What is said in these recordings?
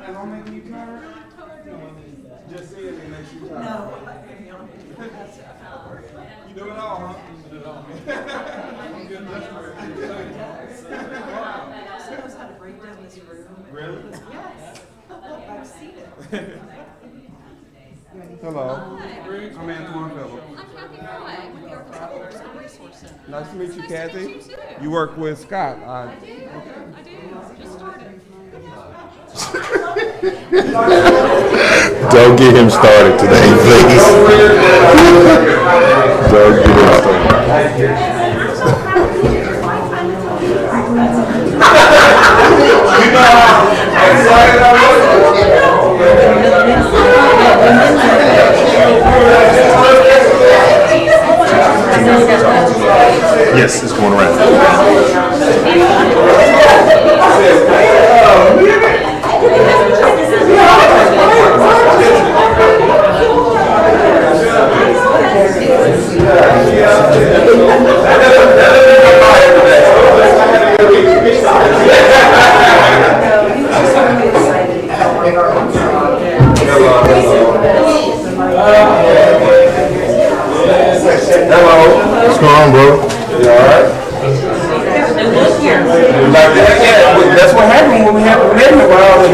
Am I making you tired? Just say it and make you tired. No. You do it all, huh? You do it all. I'm good. She knows how to break down this room. Really? Yes. I've seen it. Hello. I'm Antoine Phillips. I'm Kathy Fry with the Arkansas School Resource Center. Nice to meet you, Nice Kathy. to meet you too. You work with Scott. I do. Just started. Don't get him started today, please. Don't get him started. Yes, it's going around. What's going on, bro? You all right? That's what happened when we haven't met in a while. It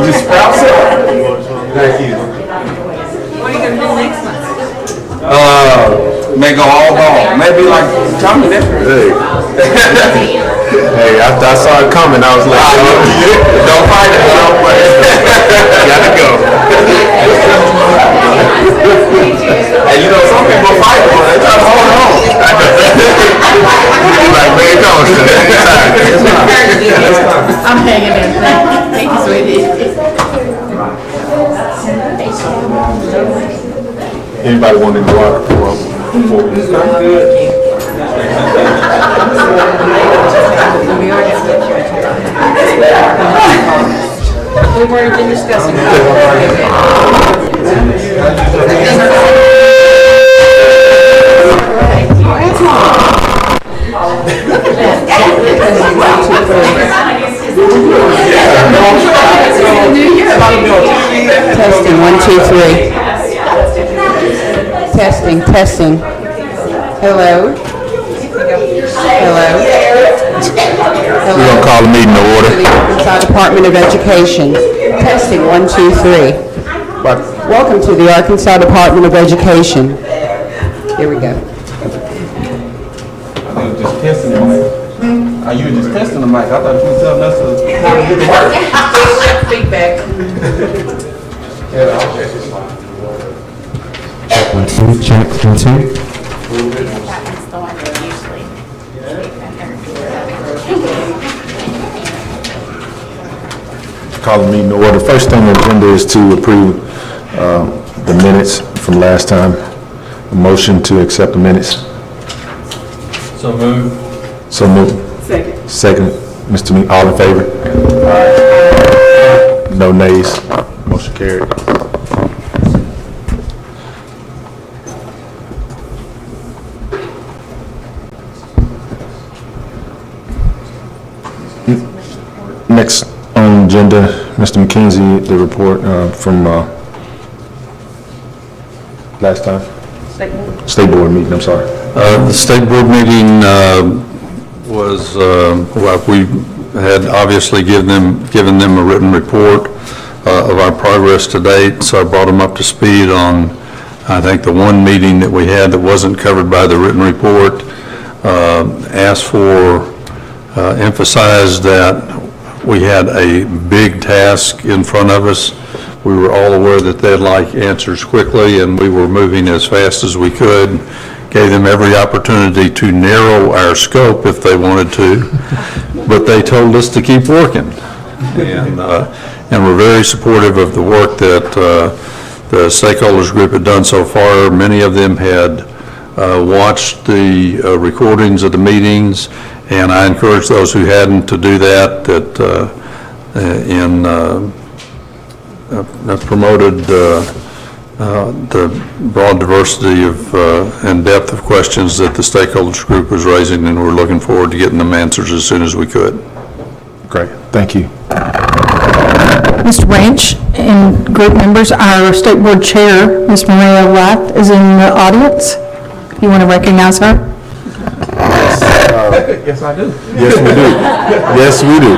just sprouts up. Thank you. What are you going to do next month? May go all gone. Maybe like Tommy that. Hey. Hey, after I saw it coming, I was like, Don't fight it. Don't fight it. gotta go. Hey, you know, some people fight for it. They try to hold on. Like, man, come on, I'm hanging in. Thank you, sweetie. Anybody want any water? I'm good. We've already been discussing Testing, 1, 2, 3. Testing. Hello? We're going to call the meeting to order. To the Arkansas Department of Education. Testing, 1, 2, 3. Welcome to the Arkansas Department of Education. Here we go. I was just testing the mic. You were just testing the mic. I thought you were telling us how to get the work. feedback. Check 1, 2, check 1, 2. That's the one that usually. Call the meeting to order. First thing on the agenda is to approve the minutes from last time. A motion to accept the minutes. So move. So moved. Second. Mr. Me, all in favor? No nays. Motion carried. Next on the agenda, Mr. McKenzie, the report from last time. State Board meeting, I'm sorry. The State Board meeting was, well, we had obviously given them a written report of our progress to date, so I brought them up to speed on, I think, the one meeting that we had that wasn't covered by the written report. Asked for, emphasized that we had a big task in front of us. We were all aware that they'd like answers quickly, and we were moving as fast as we could. Gave them every opportunity to narrow our scope if they wanted to, but they told us to keep working. And we're very supportive of the work that the stakeholders group had done so far. Many of them had watched the recordings of the meetings, and I encourage those who hadn't to do that, promoted the broad diversity of and depth of questions that the stakeholders group was raising, and we're looking forward to getting them answers as soon as we could. Great, thank you. Mr. Branch and group members. Our State Board Chair, Ms. Maria Roth, is in the audience. You want to recognize her? Yes, I do. Yes, we do.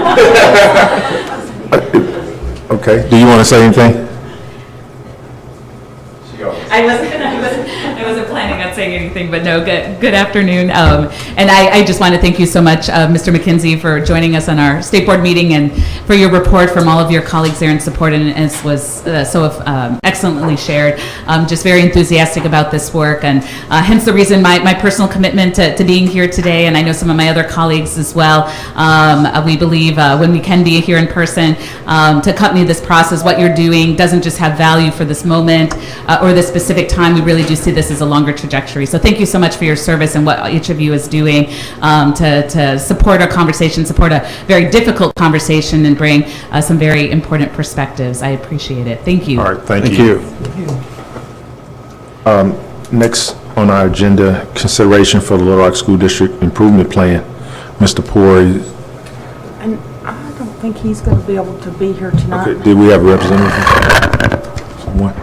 Okay, do you want to say anything? I wasn't planning on saying anything, but no, good afternoon. And I just want to thank you so much, Mr. McKenzie, for joining us on our state board meeting and for your report from all of your colleagues there in support, and it was so excellently shared. Just very enthusiastic about this work, and hence the reason my personal commitment to being here today, and I know some of my other colleagues as well. We believe when we can be here in person to accompany this process, what you're doing doesn't just have value for this moment or this specific time. We really do see this as a longer trajectory. So thank you so much for your service and what each of you is doing to support our conversation, support a very difficult conversation, and bring some very important perspectives. I appreciate it. Thank you. All right, thank you. Next on our agenda, consideration for the Little Rock School District Improvement Plan. Mr. Pori, And I don't think he's going to be able to be here tonight. okay, did we have a representative? Someone?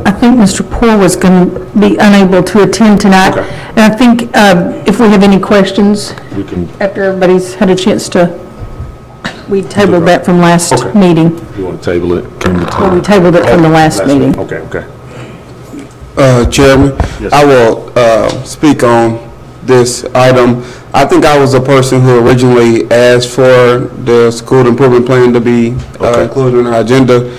I think Mr. Poole was going to be unable to attend tonight. Okay. And I think if we have any questions, We can, after everybody's had a chance to, we tabled that from last Okay. meeting. you want to table it? Can we Well, we tabled it from the last meeting. Okay, okay. Chairman, Yes, I will speak on this item. I think I was a person who originally asked for the school improvement plan to be included in our agenda.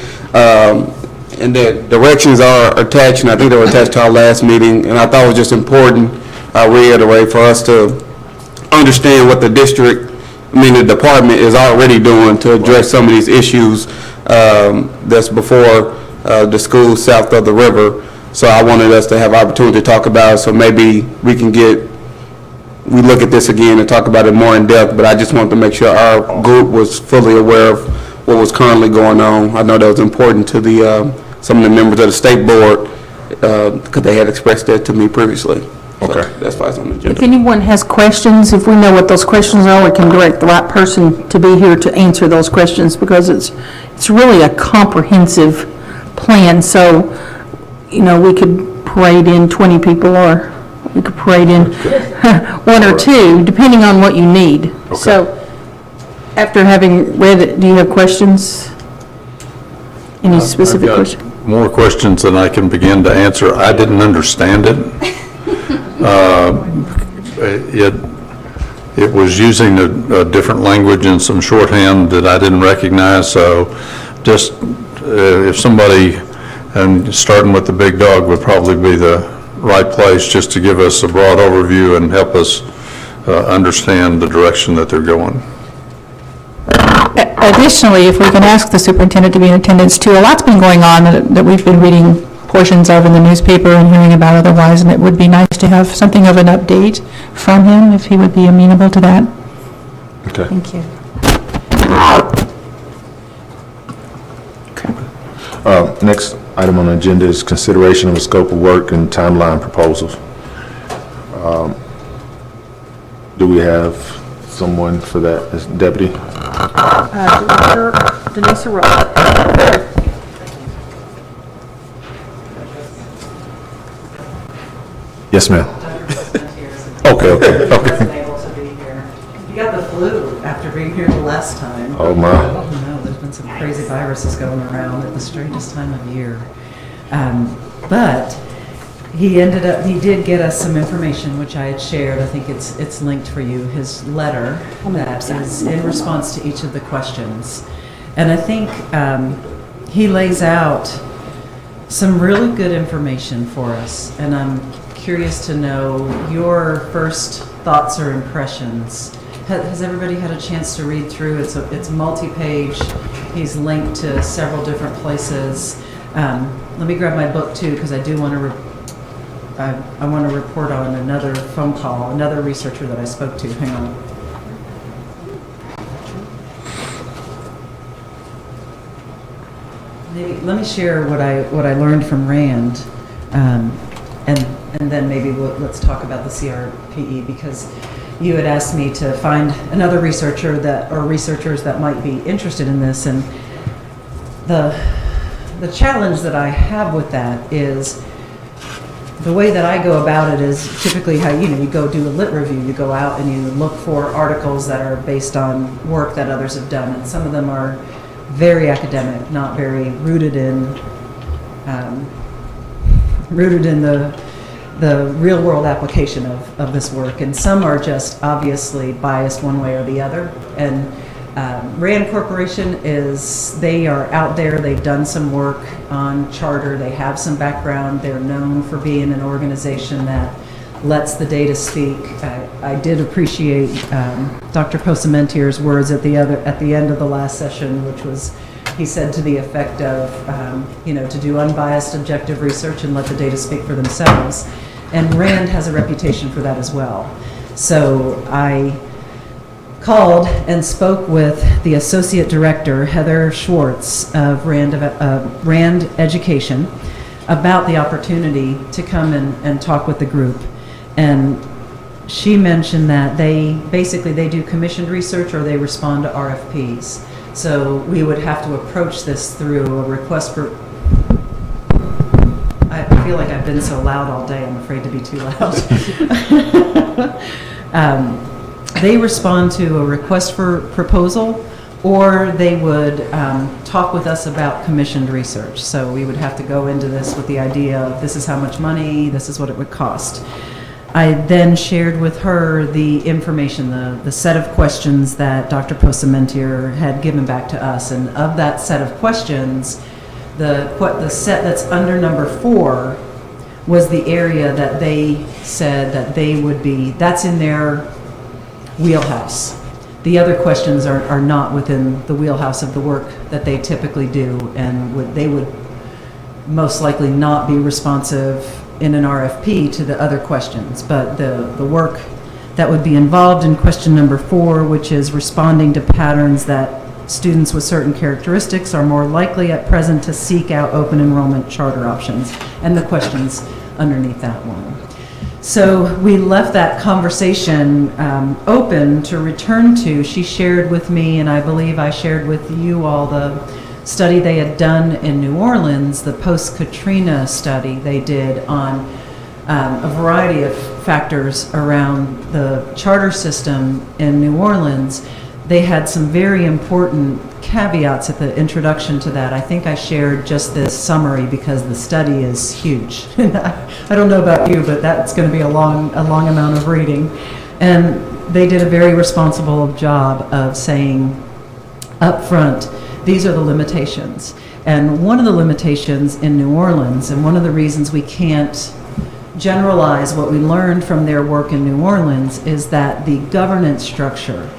And the directions are attached, and I think they were attached to our last meeting, and I thought it was just important, I reiterate, for us to understand what the district, the department is already doing to address some of these issues that's before the schools south of the river. So I wanted us to have opportunity to talk about it, so maybe we look at this again and talk about it more in depth, but I just wanted to make sure our group was fully aware of what was currently going on. I know that was important to some of the members of the state board, because they had expressed that to me previously. So Okay. that's why it's on the If agenda. anyone has questions, if we know what those questions are, we can direct the right person to be here to answer those questions, because it's really a comprehensive plan. So, we could parade in 20 people, or we could parade in one or two, depending on what you need. So, after having read it, do you have questions? Any specific I've got questions? more questions than I can begin to answer. I didn't understand it. It was using a different language and some shorthand that I didn't recognize, so just if somebody, and starting with the big dog would probably be the right place, just to give us a broad overview and help us understand the direction that they're going. Additionally, if we can ask the superintendent to be in attendance too, a lot's been going on that we've been reading portions of in the newspaper and hearing about otherwise, and it would be nice to have something of an update from him, if he would be amenable to that. Okay. Thank you. Next item on the agenda is consideration of a scope of work and timeline proposals. Do we have someone for that as deputy? Denise Roth. Yes, ma'am. Okay. Able to be here. You got the flu after being here the last time. Oh, my. I don't know, there's been some crazy viruses going around at the strangest time of year. But he did get us some information, which I had shared. I think it's linked for you, his letter that is in response to each of the questions. And I think he lays out some really good information for us, and I'm curious to know your first thoughts or impressions. Has everybody had a chance to read through? It's multi-page. He's linked to several different places. Let me grab my book too, because I do want to I want to report on another phone call, another researcher that I spoke to. Hang on. Let me share what I learned from Rand, and and then maybe let's talk about the CRPE, because you had asked me to find another researcher or researchers that might be interested in this, and the challenge that I have with that is the way that I go about it is typically how, you go do a lit review. You go out and you look for articles that are based on work that others have done, and some of them are very academic, not very rooted in the real world application of this work, and some are just obviously biased one way or the other. And RAND Corporation they are out there, they've done some work on charter, they have some background, they're known for being an organization that lets the data speak. I did appreciate Dr. Posamentier's words at the end of the last session, which was, he said to the effect of, to do unbiased, objective research and let the data speak for themselves. And RAND has a reputation for that as well. So I called and spoke with the Associate Director, Heather Schwartz of RAND Education, about the opportunity to come and talk with the group. And she mentioned that they do commissioned research or they respond to RFPs. So we would have to approach this through a request for, I feel like I've been so loud all day, I'm afraid to be too loud. They respond to a request for proposal, or they would talk with us about commissioned research. So we would have to go into this with the idea of this is how much money, this is what it would cost. I then shared with her the information, the set of questions that Dr. Posamentier had given back to us. And of that set of questions, the set that's under number 4 was the area that they said that they would be, that's in their wheelhouse. The other questions are not within the wheelhouse of the work that they typically do, and they would most likely not be responsive in an RFP to the other questions. But the work that would be involved in question number 4, which is responding to patterns that students with certain characteristics are more likely at present to seek out open enrollment charter options, and the questions underneath that one. So we left that conversation open to return to. She shared with me, and I believe I shared with you all, the study they had done in New Orleans, the post-Katrina study they did on a variety of factors around the charter system in New Orleans. They had some very important caveats at the introduction to that. I think I shared just this summary because the study is huge. I don't know about you, but that's going to be a long amount of reading. And they did a very responsible job of saying up front, these are the limitations. And one of the limitations in New Orleans, and one of the reasons we can't generalize what we learned from their work in New Orleans, is that the governance structure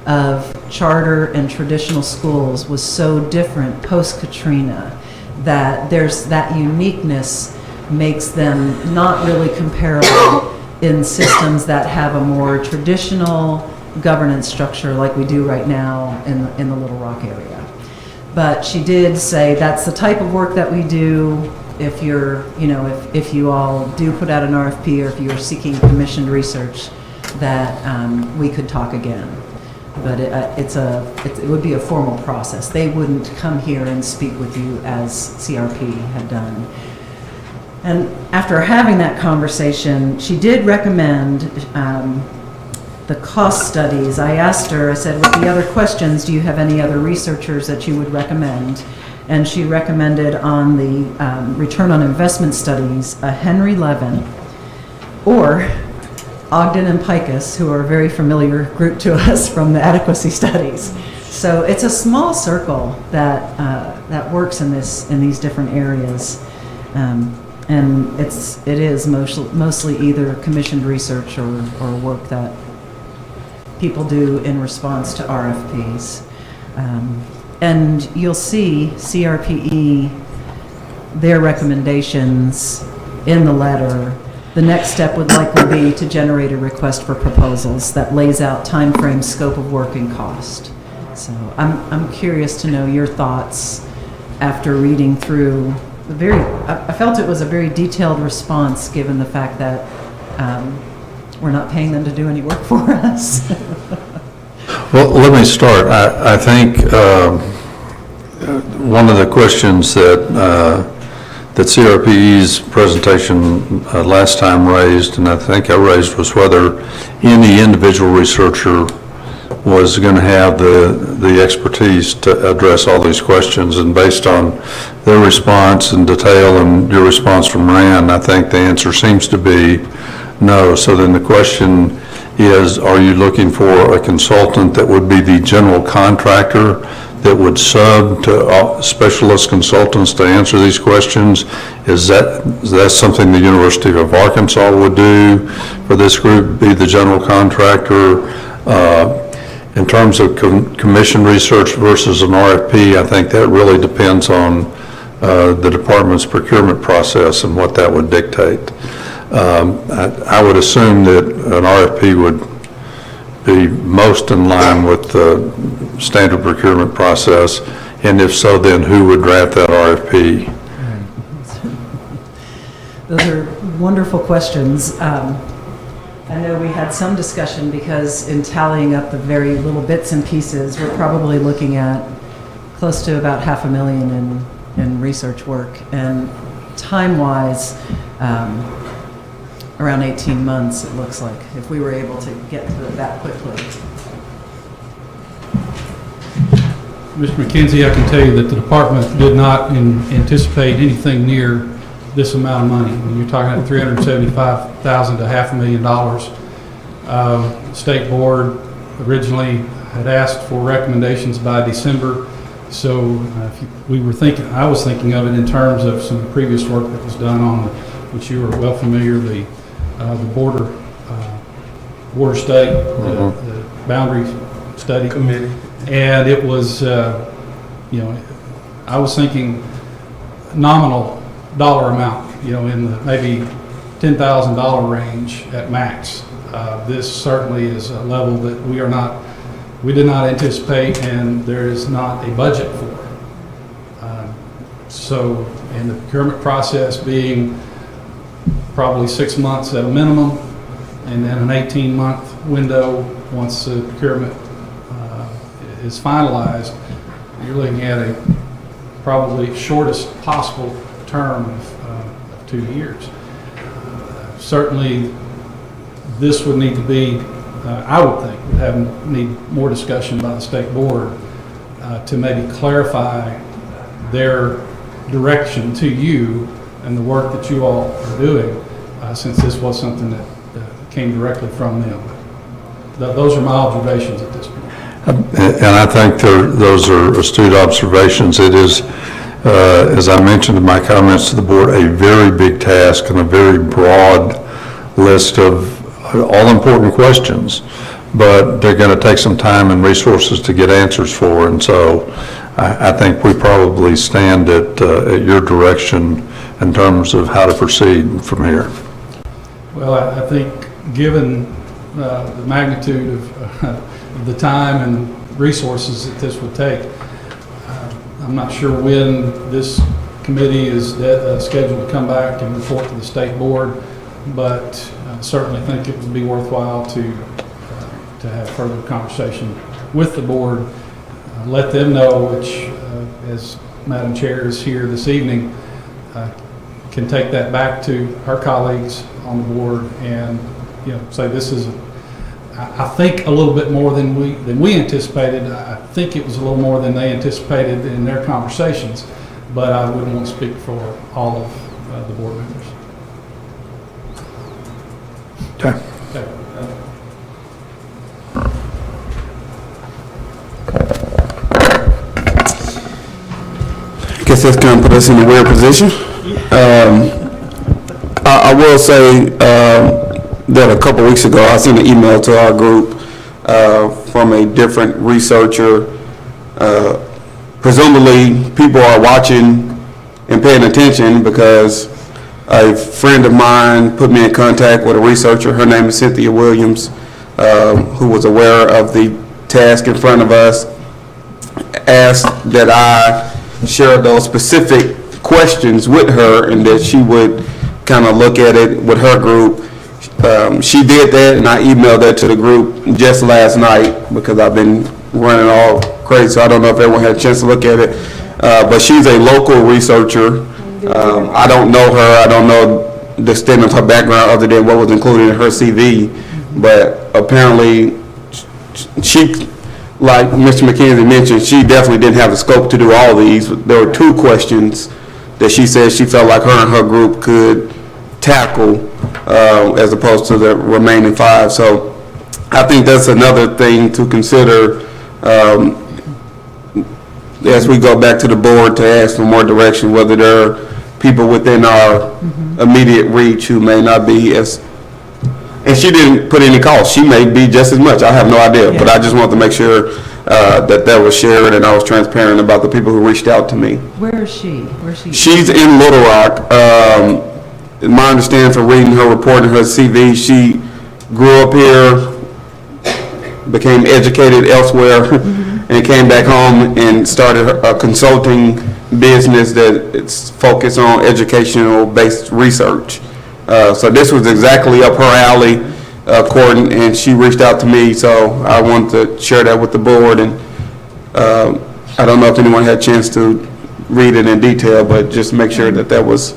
of charter and traditional schools was so different post-Katrina that there's that uniqueness makes them not really comparable in systems that have a more traditional governance structure like we do right now in the Little Rock area. But she did say that's the type of work that we do. If you're, if you all do put out an RFP, or if you are seeking commissioned research, that we could talk again. But it would be a formal process. They wouldn't come here and speak with you as CRP had done. And after having that conversation, she did recommend the cost studies. I asked her, I said, with the other questions, do you have any other researchers that you would recommend? And she recommended on the return on investment studies, a Henry Levin, or Ogden and Picus, who are a very familiar group to us from the adequacy studies. So it's a small circle that works in these different areas, and it is mostly either commissioned research or work that people do in response to RFPs. And you'll see CRPE, their recommendations in the letter. The next step would likely be to generate a request for proposals that lays out time frame, scope of work, and cost. So I'm curious to know your thoughts after reading through I felt it was a very detailed response, given the fact that we're not paying them to do any work for us. Well, let me start. I think one of the questions that CRPE's presentation last time raised, and I think I raised, was whether any individual researcher was going to have the expertise to address all these questions. And based on their response in detail and your response from Rand, I think the answer seems to be no. So then the question is, are you looking for a consultant that would be the general contractor that would sub to specialist consultants to answer these questions? Is that something the University of Arkansas would do for this group, be the general contractor? In terms of commission research versus an RFP, I think that really depends on the department's procurement process and what that would dictate. I would assume that an RFP would be most in line with the standard procurement process, and if so, then who would draft that RFP? Those are wonderful questions. I know we had some discussion because in tallying up the very little bits and pieces, we're probably looking at close to about $500,000 in research work, and time-wise, around 18 months, it looks like, if we were able to get to it that quickly. Mr. McKenzie, I can tell you that the department did not anticipate anything near this amount of money. When you're talking about $375,000 to $500,000, State Board originally had asked for recommendations by December. So I was thinking of it in terms of some previous work that was done on, which you are well familiar, the border state, the boundary study committee. And it was, I was thinking nominal dollar amount, in the maybe $10,000 range at max. This certainly is a level that we did not anticipate, and there is not a budget for. So, and the procurement process being probably 6 months at a minimum, and then an 18-month window once the procurement is finalized, you're looking at a probably shortest possible term of 2 years. Certainly, this would need to be, I would think, would need more discussion by the State Board to maybe clarify their direction to you and the work that you all are doing, since this was something that came directly from them. Those are my observations at this point. And I think those are astute observations. It is, as I mentioned in my comments to the board, a very big task and a very broad list of all important questions, but they're going to take some time and resources to get answers for, and so I think we probably stand at your direction in terms of how to proceed from here. Well, I think given the magnitude of the time and resources that this would take, I'm not sure when this committee is scheduled to come back and report to the State Board, but I certainly think it would be worthwhile to have further conversation with the board. Let them know, which, as Madam Chair is here this evening, can take that back to her colleagues on the board and say this is, I think, a little bit more than we anticipated. I think it was a little more than they anticipated in their conversations, but I wouldn't want to speak for all of the board members. Okay. Okay. I guess that's going to put us in a weird position. I will say that a couple weeks ago, I sent an email to our group from a different researcher. Presumably, people are watching and paying attention because a friend of mine put me in contact with a researcher. Her name is Cynthia Williams, who was aware of the task in front of us, asked that I share those specific questions with her and that she would kind of look at it with her group. She did that, and I emailed that to the group just last night because I've been running all crazy, so I don't know if everyone had a chance to look at it. But she's a local researcher. I don't know her. I don't know the extent of her background other than what was included in her CV. But apparently, she, like Mr. McKenzie mentioned, she definitely didn't have the scope to do all these. There were 2 questions that she said she felt like her and her group could tackle as opposed to the remaining 5. So I think that's another thing to consider as we go back to the board to ask for more direction, whether there are people within our immediate reach who may not be as, and she didn't put any cost. She may be just as much. I have no idea, but I just wanted to make sure that was shared and I was transparent about the people who reached out to me. Where is she? She's in Little Rock. My understanding from reading her report and her CV, she grew up here, became educated elsewhere, and came back home and started a consulting business that it's focused on educational-based research. So this was exactly up her alley, and she reached out to me, so I wanted to share that with the board. And I don't know if anyone had a chance to read it in detail, but just make sure that was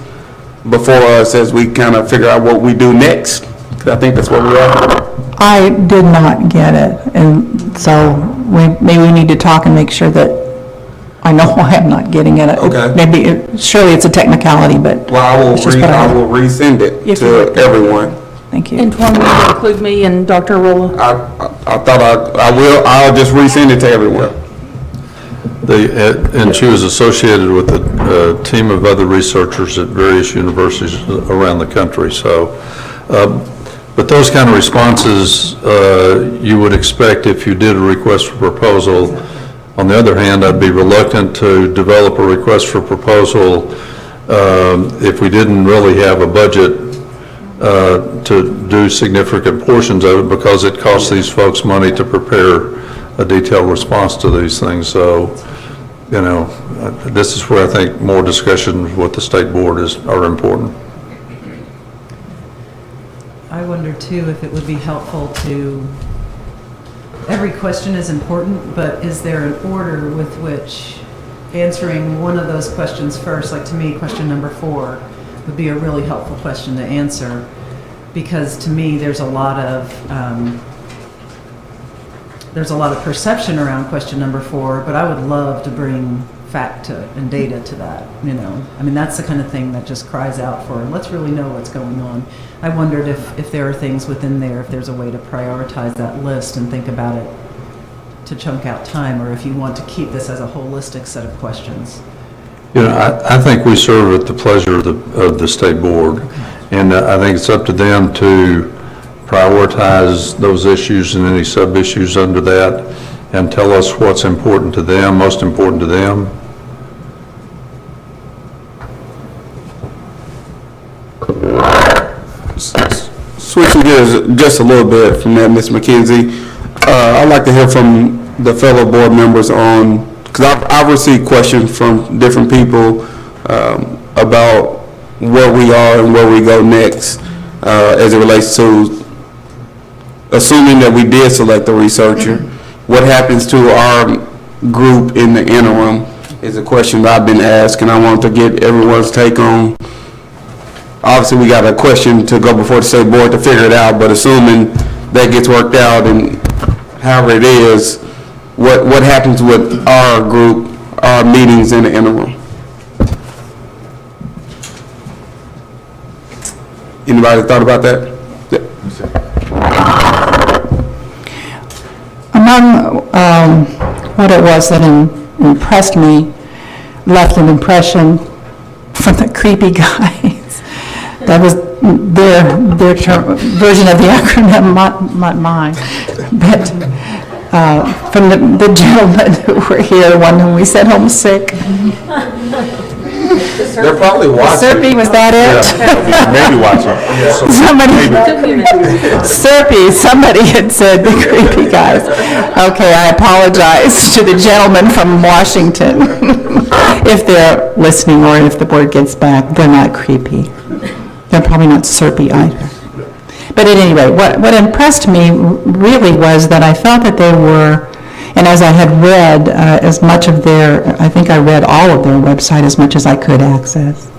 before us as we kind of figure out what we do next, because I think that's where we are. I did not get it, and so maybe we need to talk and make sure that I know why I'm not getting it. Okay. Maybe, surely it's a technicality, but. Well, I will resend it to everyone. Thank you. And Twan, will you include me and Dr. Arola? I thought I will. I'll just resend it to everyone. And she was associated with a team of other researchers at various universities around the country. So, but those kind of responses you would expect if you did a request for proposal. On the other hand, I'd be reluctant to develop a request for proposal if we didn't really have a budget to do significant portions of it, because it costs these folks money to prepare a detailed response to these things. So, you know, this is where I think more discussions with the state board are important. I wonder too if it would be helpful to, every question is important, but is there an order with which answering one of those questions first? Like, to me, question number 4 would be a really helpful question to answer, because to me there's a lot of perception around question number 4, but I would love to bring fact and data to that, you know. I mean, that's the kind of thing that just cries out for, let's really know what's going on. I wondered if there are things within there, if there's a way to prioritize that list and think about it to chunk out time, or if you want to keep this as a holistic set of questions. You know, I think we serve at the pleasure of the state board, and I think it's up to them to prioritize those issues and any sub-issues under that, and tell us what's important to them, most important to them. Switching gears just a little bit from that, Ms. McKenzie, I'd like to hear from the fellow board members on, because I've received questions from different people about where we are and where we go next as it relates to assuming that we did select a researcher. What happens to our group in the interim is a question that I've been asked, and I want to get everyone's take on. Obviously, we got a question to go before the state board to figure it out, but assuming that gets worked out and however it is, what happens with our group, our meetings in the interim? Anybody thought about that? Among what it was that impressed me, left an impression from the creepy guys. That was their term, version of the acronym, not mine. But from the gentlemen who were here, one whom we sent home sick. They're probably watching. Serpy, was that it? Maybe watching. Somebody had said the creepy guys. Okay, I apologize to the gentleman from Washington. If they're listening or if the board gets back, they're not creepy. They're probably not Serpy either. But at any rate, what impressed me really was that I felt that they were, and as I had read as much of I think I read all of their website as much as I could access,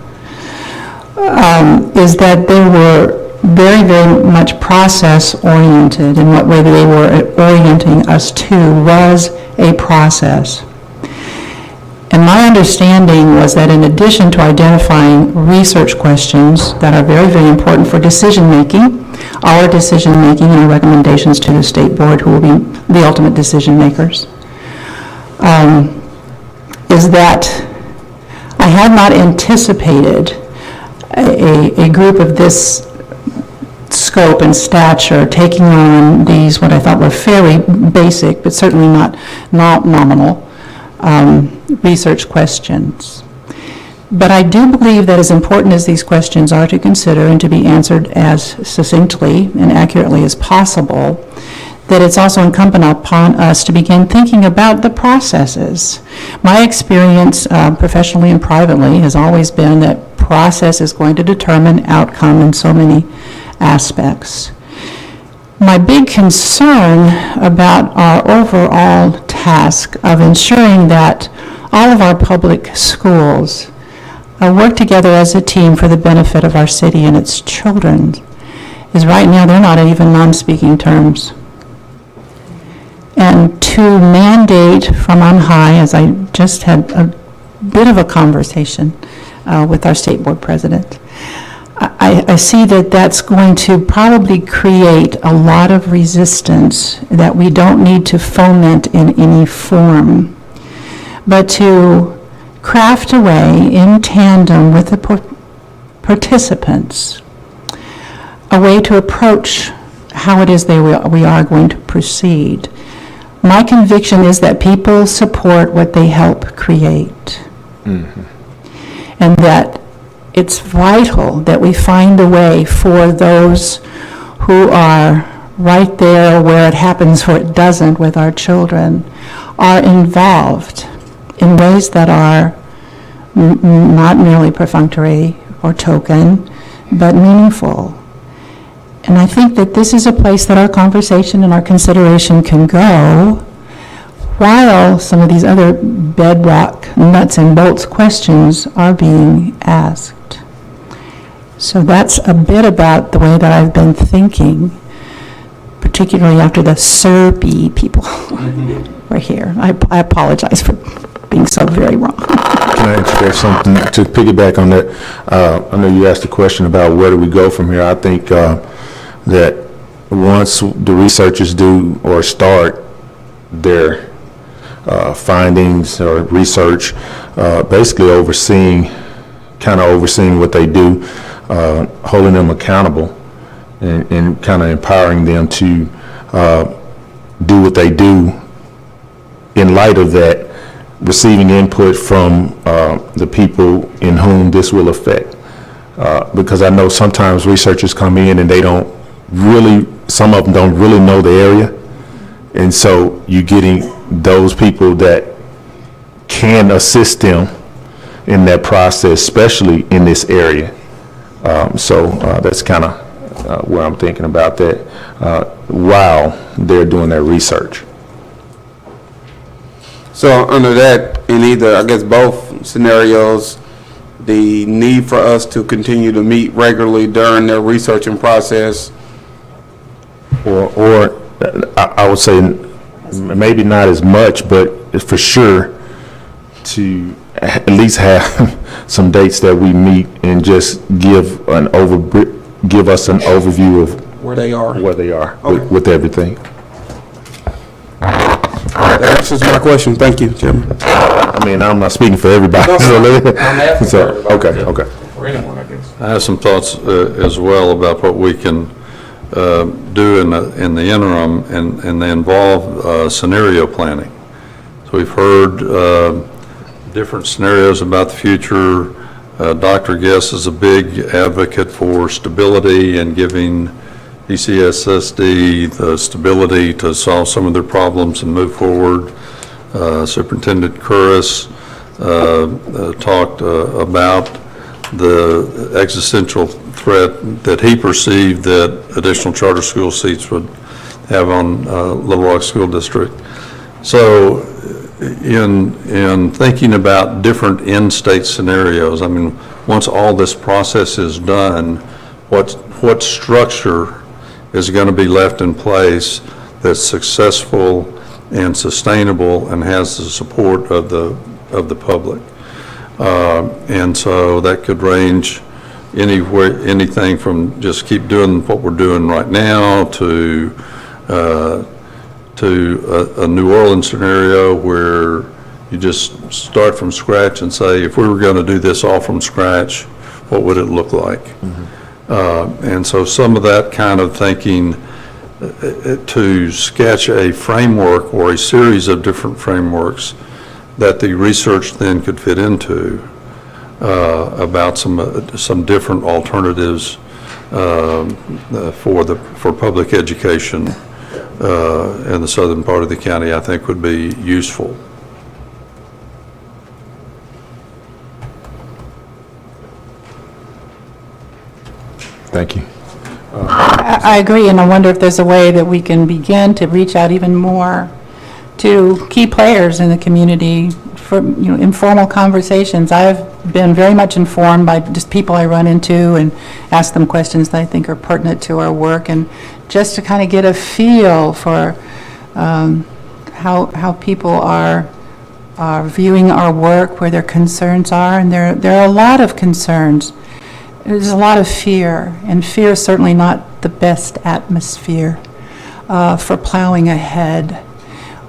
is that they were very, very much process-oriented, and what way they were orienting us to was a process. And my understanding was that in addition to identifying research questions that are very, very important for decision-making, our decision-making and our recommendations to the state board, who will be the ultimate decision makers, is that I had not anticipated a group of this scope and stature taking on these, what I thought were fairly basic, but certainly not nominal, research questions. But I do believe that as important as these questions are to consider and to be answered as succinctly and accurately as possible, that it's also incumbent upon us to begin thinking about the processes. My experience professionally and privately has always been that process is going to determine outcome in so many aspects. My big concern about our overall task of ensuring that all of our public schools work together as a team for the benefit of our city and its children is right now they're not even non-speaking terms. And to mandate from on high, as I just had a bit of a conversation with our state board president, I see that that's going to probably create a lot of resistance that we don't need to foment in any form, but to craft a way in tandem with the participants, a way to approach how it is we are going to proceed. My conviction is that people support what they help create. Mm-hmm. And that it's vital that we find a way for those who are right there where it happens or it doesn't with our children, are involved in ways that are not merely perfunctory or token, but meaningful. And I think that this is a place that our conversation and our consideration can go while some of these other bedrock, nuts and bolts questions are being asked. So that's a bit about the way that I've been thinking, particularly after the SERPy people were here. I apologize for being so very wrong. Can I interject something to piggyback on that? I know you asked a question about where do we go from here. I think that once the researchers do or start their findings or research, basically overseeing what they do, holding them accountable and kind of empowering them to do what they do in light of that, receiving input from the people in whom this will affect. Because I know sometimes researchers come in and some of them don't really know the area. And so you're getting those people that can assist them in that process, especially in this area. So that's kind of where I'm thinking about that while they're doing their research. So under that, in either, I guess both scenarios, the need for us to continue to meet regularly during their researching process. Or I would say maybe not as much, but for sure to at least have some dates that we meet and just give us an overview of where they are okay. with everything. That answers my question. Thank you, Chairman. I mean, I'm not speaking for everybody. No, I'm asking for everybody. Okay. For anyone, I guess. I have some thoughts as well about what we can do in the interim, and they involve scenario planning. So we've heard different scenarios about the future, Dr. Guess is a big advocate for stability and giving ECSSD the stability to solve some of their problems and move forward. Superintendent Curris talked about the existential threat that he perceived that additional charter school seats would have on Little Rock School District. So in thinking about different in-state scenarios, I mean, once all this process is done, what structure is going to be left in place that's successful and sustainable and has the support of the public? And so that could range anything from just keep doing what we're doing right now to a New Orleans scenario where you just start from scratch and say, if we were going to do this all from scratch, what would it look like? And so some of that kind of thinking to sketch a framework or a series of different frameworks that the research then could fit into about some different alternatives for public education in the southern part of the county, I think would be useful. Thank you. I agree, and I wonder if there's a way that we can begin to reach out even more to key players in the community for, informal conversations. I've been very much informed by just people I run into and ask them questions that I think are pertinent to our work, and just to kind of get a feel for how people are viewing our work, where their concerns are, and there are a lot of concerns. There's a lot of fear, and fear is certainly not the best atmosphere for plowing ahead.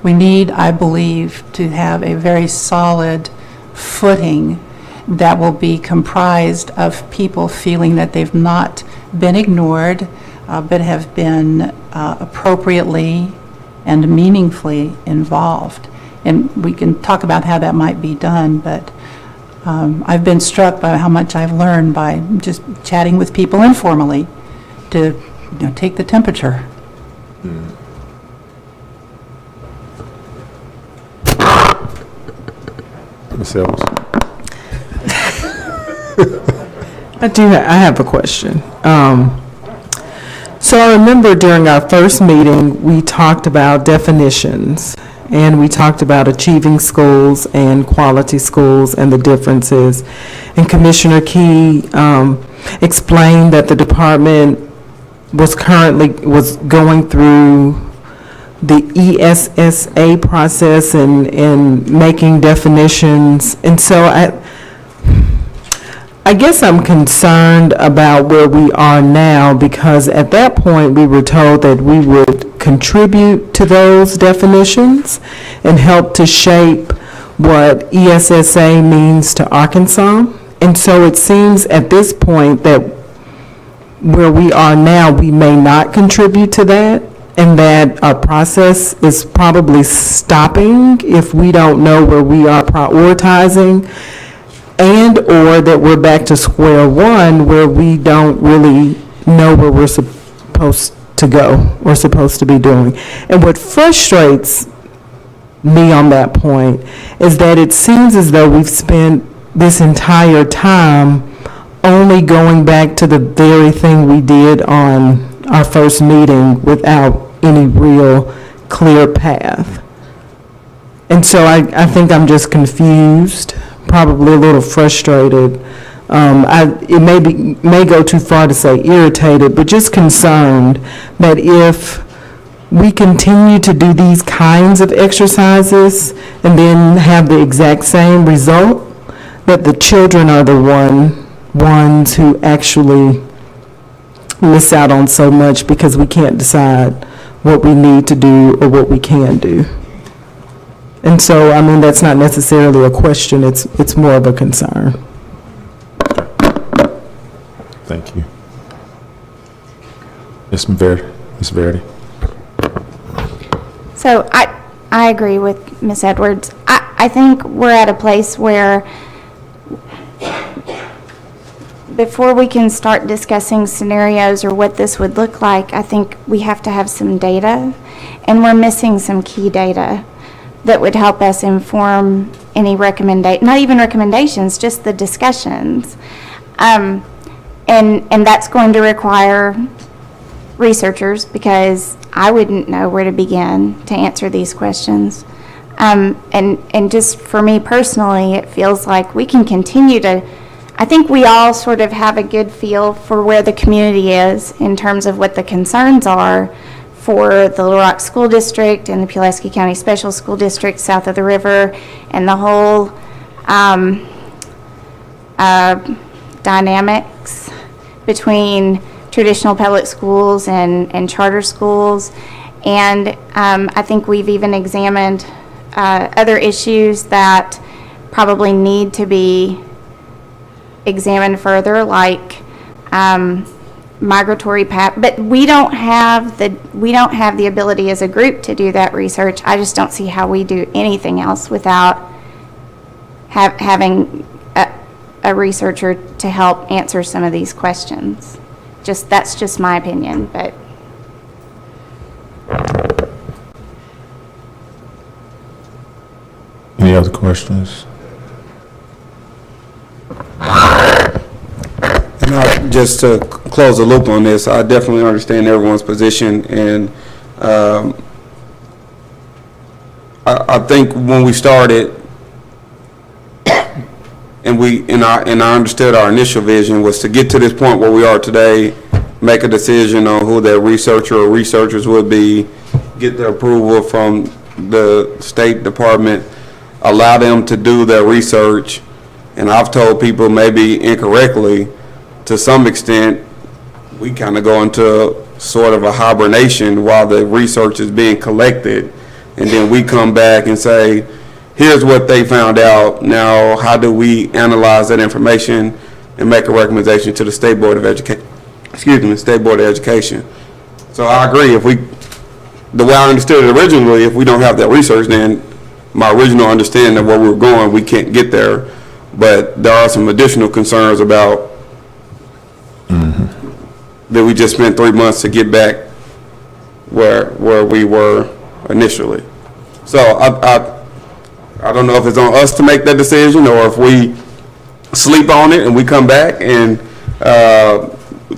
We need, I believe, to have a very solid footing that will be comprised of people feeling that they've not been ignored, but have been appropriately and meaningfully involved. And we can talk about how that might be done, but I've been struck by how much I've learned by just chatting with people informally to take the temperature. Ms. Ellis? I have a question. So I remember during our first meeting, we talked about definitions, and we talked about achieving schools and quality schools and the differences. And Commissioner Key explained that the department was going through the ESSA process and making definitions. And so I guess I'm concerned about where we are now, because at that point we were told that we would contribute to those definitions and help to shape what ESSA means to Arkansas. And so it seems at this point that where we are now, we may not contribute to that, and that our process is probably stopping if we don't know where we are prioritizing, and or that we're back to square one where we don't really know where we're supposed to go or supposed to be doing. And what frustrates me on that point is that it seems as though we've spent this entire time only going back to the very thing we did on our first meeting without any real clear path. And so I think I'm just confused, probably a little frustrated. It may go too far to say irritated, but just concerned that if we continue to do these kinds of exercises and then have the exact same result, that the children are the ones who actually miss out on so much because we can't decide what we need to do or what we can do. And so, I mean, that's not necessarily a question, it's more of a concern. Thank you. Ms. Verity? So I agree with Ms. Edwards. I think we're at a place where before we can start discussing scenarios or what this would look like, I think we have to have some data, and we're missing some key data that would help us inform any not even recommendations, just the discussions. And that's going to require researchers, because I wouldn't know where to begin to answer these questions. And just for me personally, it feels like we can continue to, I think we all sort of have a good feel for where the community is in terms of what the concerns are for the Little Rock School District and the Pulaski County Special School District south of the river, and the whole dynamics between traditional public schools and charter schools. And I think we've even examined other issues that probably need to be examined further, like migratory path. But we don't have the ability as a group to do that research. I just don't see how we do anything else without having a researcher to help answer some of these questions. That's just my opinion, but. Any other questions? And just to close the loop on this, I definitely understand everyone's position, and I think when we started, and I understood our initial vision was to get to this point where we are today, make a decision on who that researcher or researchers would be, get the approval from the State Department, allow them to do their research. And I've told people, maybe incorrectly, to some extent, we kind of go into sort of a hibernation while the research is being collected, and then we come back and say, here's what they found out. Now, how do we analyze that information and make a recommendation to the State Board of Education? State Board of Education. So I agree. The way I understood it originally, if we don't have that research, then my original understanding of where we were going, we can't get there. But there are some additional concerns about that we just spent 3 months to get back where we were initially. So I don't know if it's on us to make that decision, or if we sleep on it and we come back and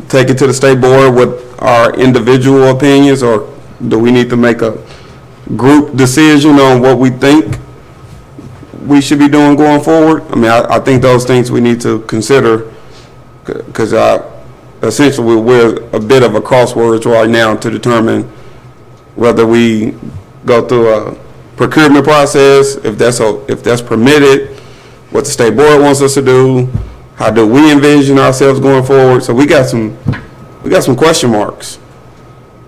take it to the state board with our individual opinions, or do we need to make a group decision on what we think we should be doing going forward? I mean, I think those things we need to consider, because essentially we're a bit of a crossroads right now to determine whether we go through a procurement process, if that's permitted, what the state board wants us to do, how do we envision ourselves going forward. So we got some question marks,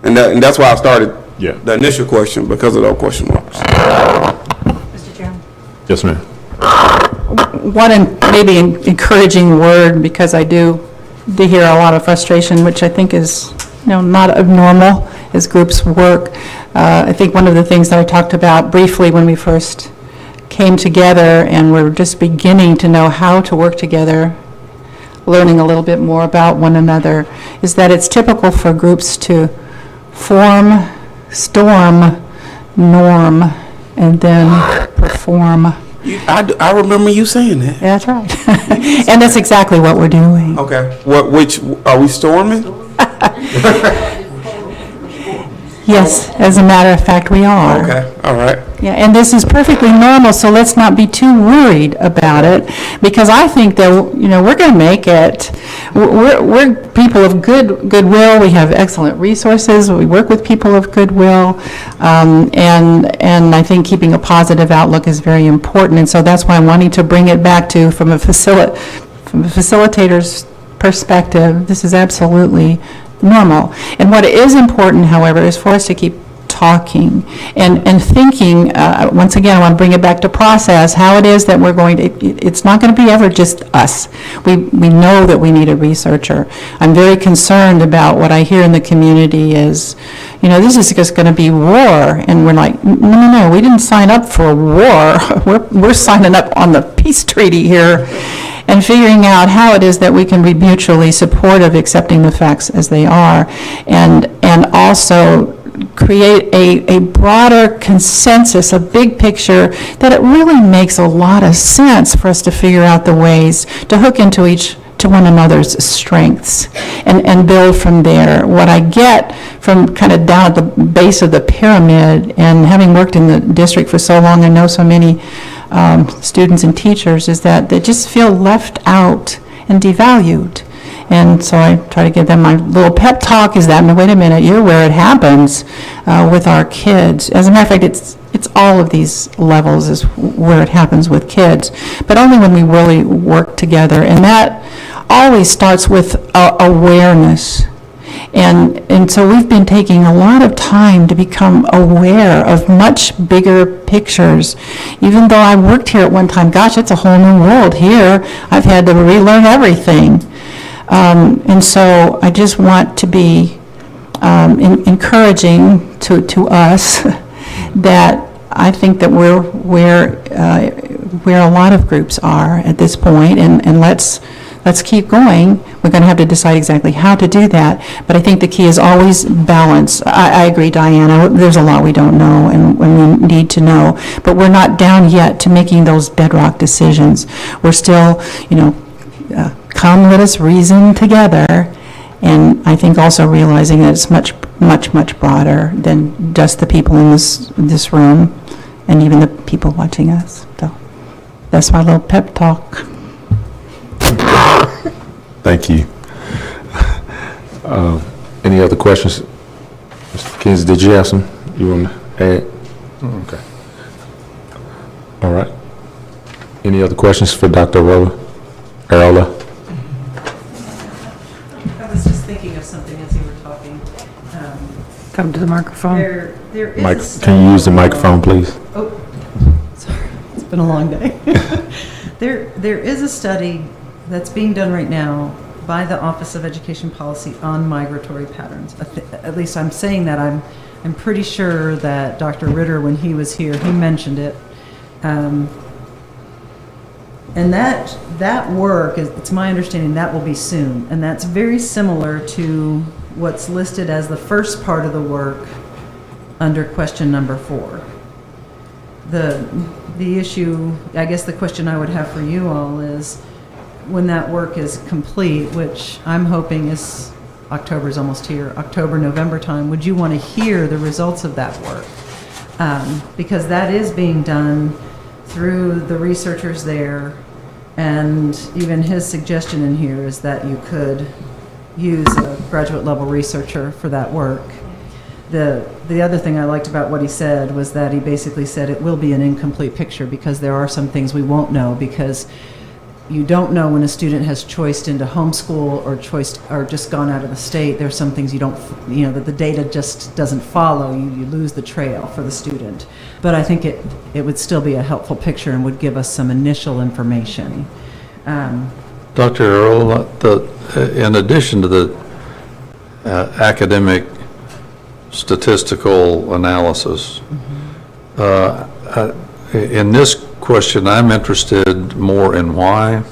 and that's why I started the initial question, because of those question marks. Mr. Chairman? Yes, ma'am. One maybe encouraging word, because I do hear a lot of frustration, which I think is not abnormal as groups work. I think one of the things that I talked about briefly when we first came together and we're just beginning to know how to work together, learning a little bit more about one another, is that it's typical for groups to form, storm, norm, and then perform. I remember you saying that. That's right. And that's exactly what we're doing. Okay. Which are we storming? Yes, as a matter of fact, we are. Okay, all right. Yeah, and this is perfectly normal, so let's not be too worried about it, because I think that, we're going to make it. We're people of goodwill. We have excellent resources. We work with people of goodwill, and I think keeping a positive outlook is very important, and so that's why I'm wanting to bring it back to, from a facilitator's perspective, this is absolutely normal. And what is important, however, is for us to keep talking and thinking. Once again, I want to bring it back to process, how it is that we're going to, it's not going to be ever just us. We know that we need a researcher. I'm very concerned about what I hear in the community is, this is just going to be war. And we're like, no, we didn't sign up for a war. We're signing up on the peace treaty here. and figuring out how it is that we can be mutually supportive, accepting the facts as they are, and also create a broader consensus, a big picture, that it really makes a lot of sense for us to figure out the ways to hook into one another's strengths and build from there. What I get from kind of down at the base of the pyramid, and having worked in the district for so long and know so many students and teachers, is that they just feel left out and devalued. And so I try to give them my little pep talk is that, wait a minute, you're where it happens with our kids. As a matter of fact, it's all of these levels is where it happens with kids, but only when we really work together. And that always starts with awareness. And so we've been taking a lot of time to become aware of much bigger pictures. Even though I worked here at one time, gosh, it's a whole new world here. I've had to relearn everything. And so I just want to be encouraging to us that I think that we're where a lot of groups are at this point, and let's keep going. We're going to have to decide exactly how to do that, but I think the key is always balance. I agree, Diana, there's a lot we don't know and we need to know, but we're not down yet to making those bedrock decisions. We're still, come, let us reason together, and I think also realizing that it's much, much, much broader than just the people in this room and even the people watching us. So that's my little pep talk. Thank you. Any other questions? Mr. Kinsey, did you have some you want to add? Okay. All right. Any other questions for Dr. Arola? I was just thinking of something as you were talking. Come to the microphone. There is Can you use the microphone, please? Oh, sorry, it's been a long day. There is a study that's being done right now by the Office of Education Policy on migratory patterns. At least I'm saying that. I'm pretty sure that Dr. Ritter, when he was here, he mentioned it. And that work, it's my understanding, that will be soon. And that's very similar to what's listed as the first part of the work under question number 4. The issue, I guess the question I would have for you all is, when that work is complete, which I'm hoping is October's almost here, October, November time, would you want to hear the results of that work? Because that is being done through the researchers there, and even his suggestion in here is that you could use a graduate level researcher for that work. The other thing I liked about what he said was that he basically said it will be an incomplete picture because there are some things we won't know, because you don't know when a student has choiced into homeschool or just gone out of the state. There's some things you don't, that the data just doesn't follow. You lose the trail for the student. But I think it would still be a helpful picture and would give us some initial information. Dr. Earl, in addition to the academic statistical analysis, in this question, I'm interested more in why.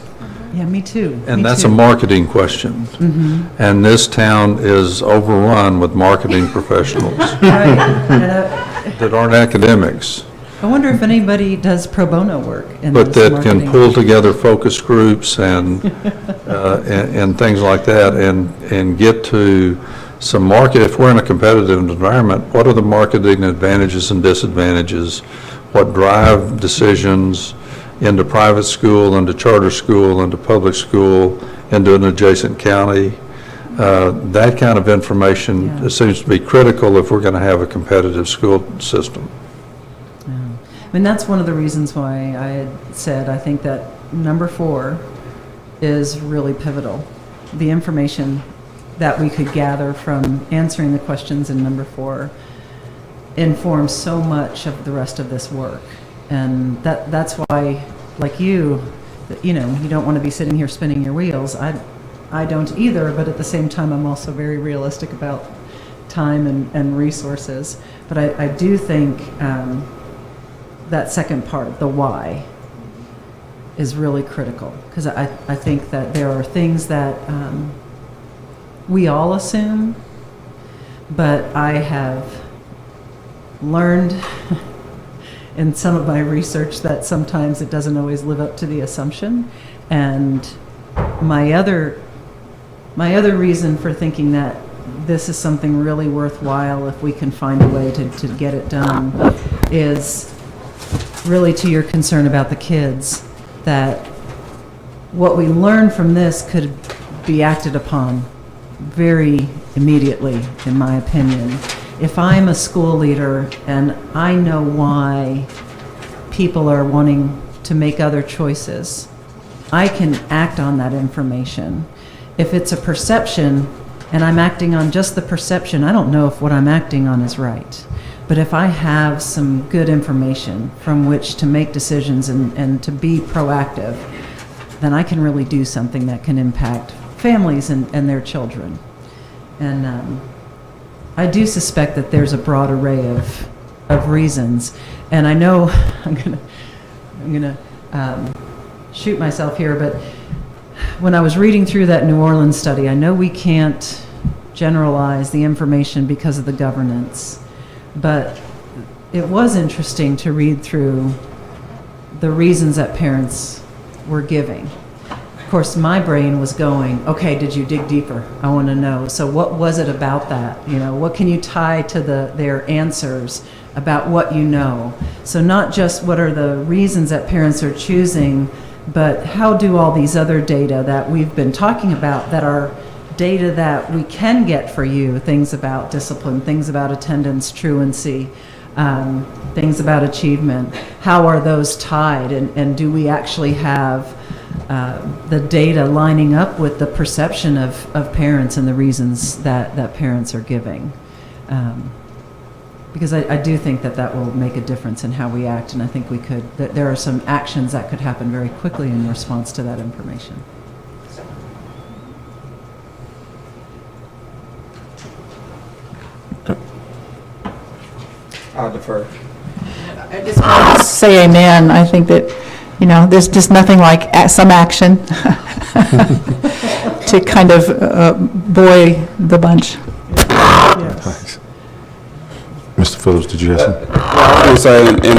Yeah, me too. And that's a marketing question. Mm-hmm. And this town is overrun with marketing professionals that aren't academics. I wonder if anybody does pro bono work in but this that can pull together focus groups and things like that and get to some market. If we're in a competitive environment, what are the marketing advantages and disadvantages? What drive decisions into private school, into charter school, into public school, into an adjacent county? That kind of information seems to be critical if we're going to have a competitive school system. I mean, that's one of the reasons why I had said I think that number 4 is really pivotal. The information that we could gather from answering the questions in number 4 informs so much of the rest of this work. And that's why, like you don't want to be sitting here spinning your wheels. I don't either, but at the same time, I'm also very realistic about time and resources. But I do think that second part, the why, is really critical, because I think that there are things that we all assume, but I have learned in some of my research that sometimes it doesn't always live up to the assumption. And my other reason for thinking that this is something really worthwhile if we can find a way to get it done is really to your concern about the kids, that what we learn from this could be acted upon very immediately, in my opinion. If I'm a school leader and I know why people are wanting to make other choices, I can act on that information. If it's a perception and I'm acting on just the perception, I don't know if what I'm acting on is right. But if I have some good information from which to make decisions and to be proactive, then I can really do something that can impact families and their children. And I do suspect that there's a broad array of reasons. And I know I'm gonna shoot myself here, but when I was reading through that New Orleans study, I know we can't generalize the information because of the governance, but it was interesting to read through the reasons that parents were giving. Of course, my brain was going, okay, did you dig deeper? I want to know. So what was it about that? You know, what can you tie to their answers about what you know? So not just what are the reasons that parents are choosing, but how do all these other data that we've been talking about, that are data that we can get for you, things about discipline, things about attendance, truancy, things about achievement, how are those tied? And do we actually have the data lining up with the perception of parents and the reasons that parents are giving? Because I do think that will make a difference in how we act, and I think that there are some actions that could happen very quickly in response to that information. I'll defer. I just want to say amen. I think that, there's just nothing like some action to kind of buoy the bunch. Thanks. Mr. Phillips, did you have something? I was going to say, and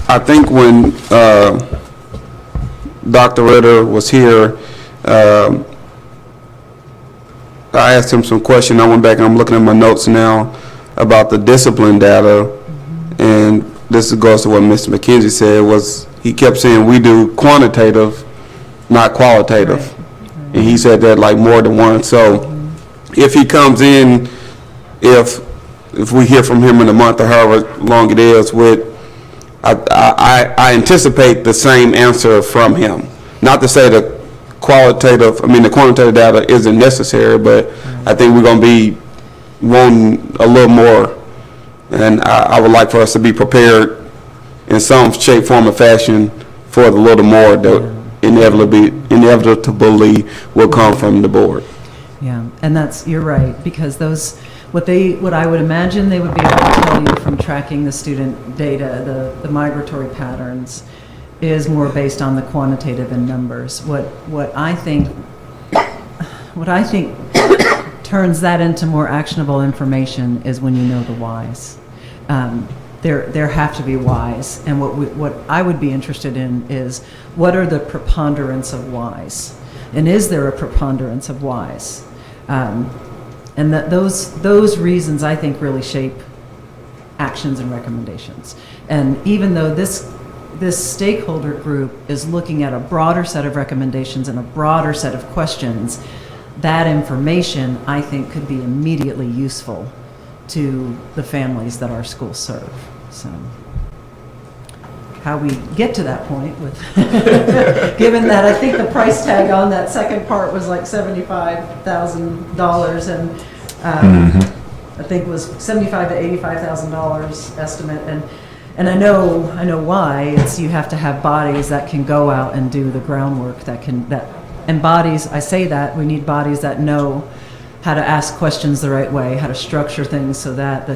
I think when Dr. Ritter was here, I asked him some question. I went back and I'm looking at my notes now about the discipline data, and this goes to what Mr. McKenzie said, was he kept saying we do quantitative, not qualitative. Right. And he said that like more than once. So if he comes in, if we hear from him in a month or however long it is, I anticipate the same answer from him. Not to say the quantitative data isn't necessary, but I think we're going to be wanting a little more, and I would like for us to be prepared in some shape, form, or fashion for the little more that inevitably will come from the board. Yeah, and you're right, because what I would imagine they would be able to tell you from tracking the student data, the migratory patterns, is more based on the quantitative and numbers. What I think turns that into more actionable information is when you know the whys. There have to be whys, and what I would be interested in is what are the preponderance of whys, and is there a preponderance of whys? And that those reasons, I think, really shape actions and recommendations. And even though this stakeholder group is looking at a broader set of recommendations and a broader set of questions, that information, I think, could be immediately useful to the families that our schools serve. So how we get to that point with, given that I think the price tag on that second part was like $75,000, and I think it was $75,000 to $85,000 estimate, and I know why. It's you have to have bodies that can go out and do the groundwork and bodies. I say that we need bodies that know how to ask questions the right way, how to structure things so that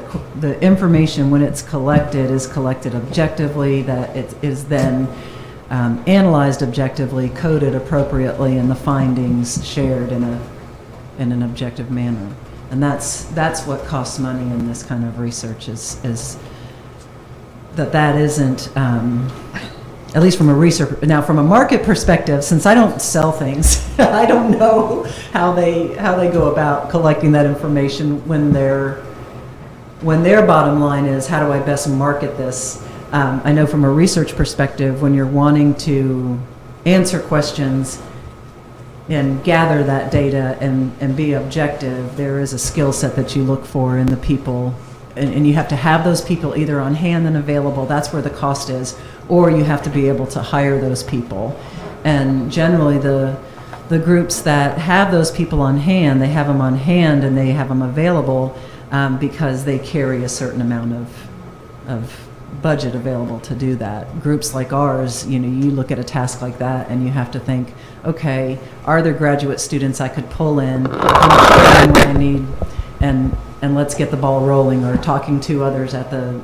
the information, when it's collected, is collected objectively, that it is then analyzed objectively, coded appropriately, and the findings shared in an objective manner. And that's what costs money in this kind of research is that isn't, at least from a research, now from a market perspective, since I don't sell things, I don't know how they go about collecting that information when their bottom line is, how do I best market this? I know from a research perspective, when you're wanting to answer questions and gather that data and be objective, there is a skill set that you look for in the people, and you have to have those people either on hand and available, that's where the cost is, or you have to be able to hire those people. And generally the groups that have those people on hand, they have them on hand and they have them available because they carry a certain amount of budget available to do that. Groups like ours, you look at a task like that and you have to think, okay, are there graduate students I could pull in? How much time do I need? And let's get the ball rolling, or talking to others at the,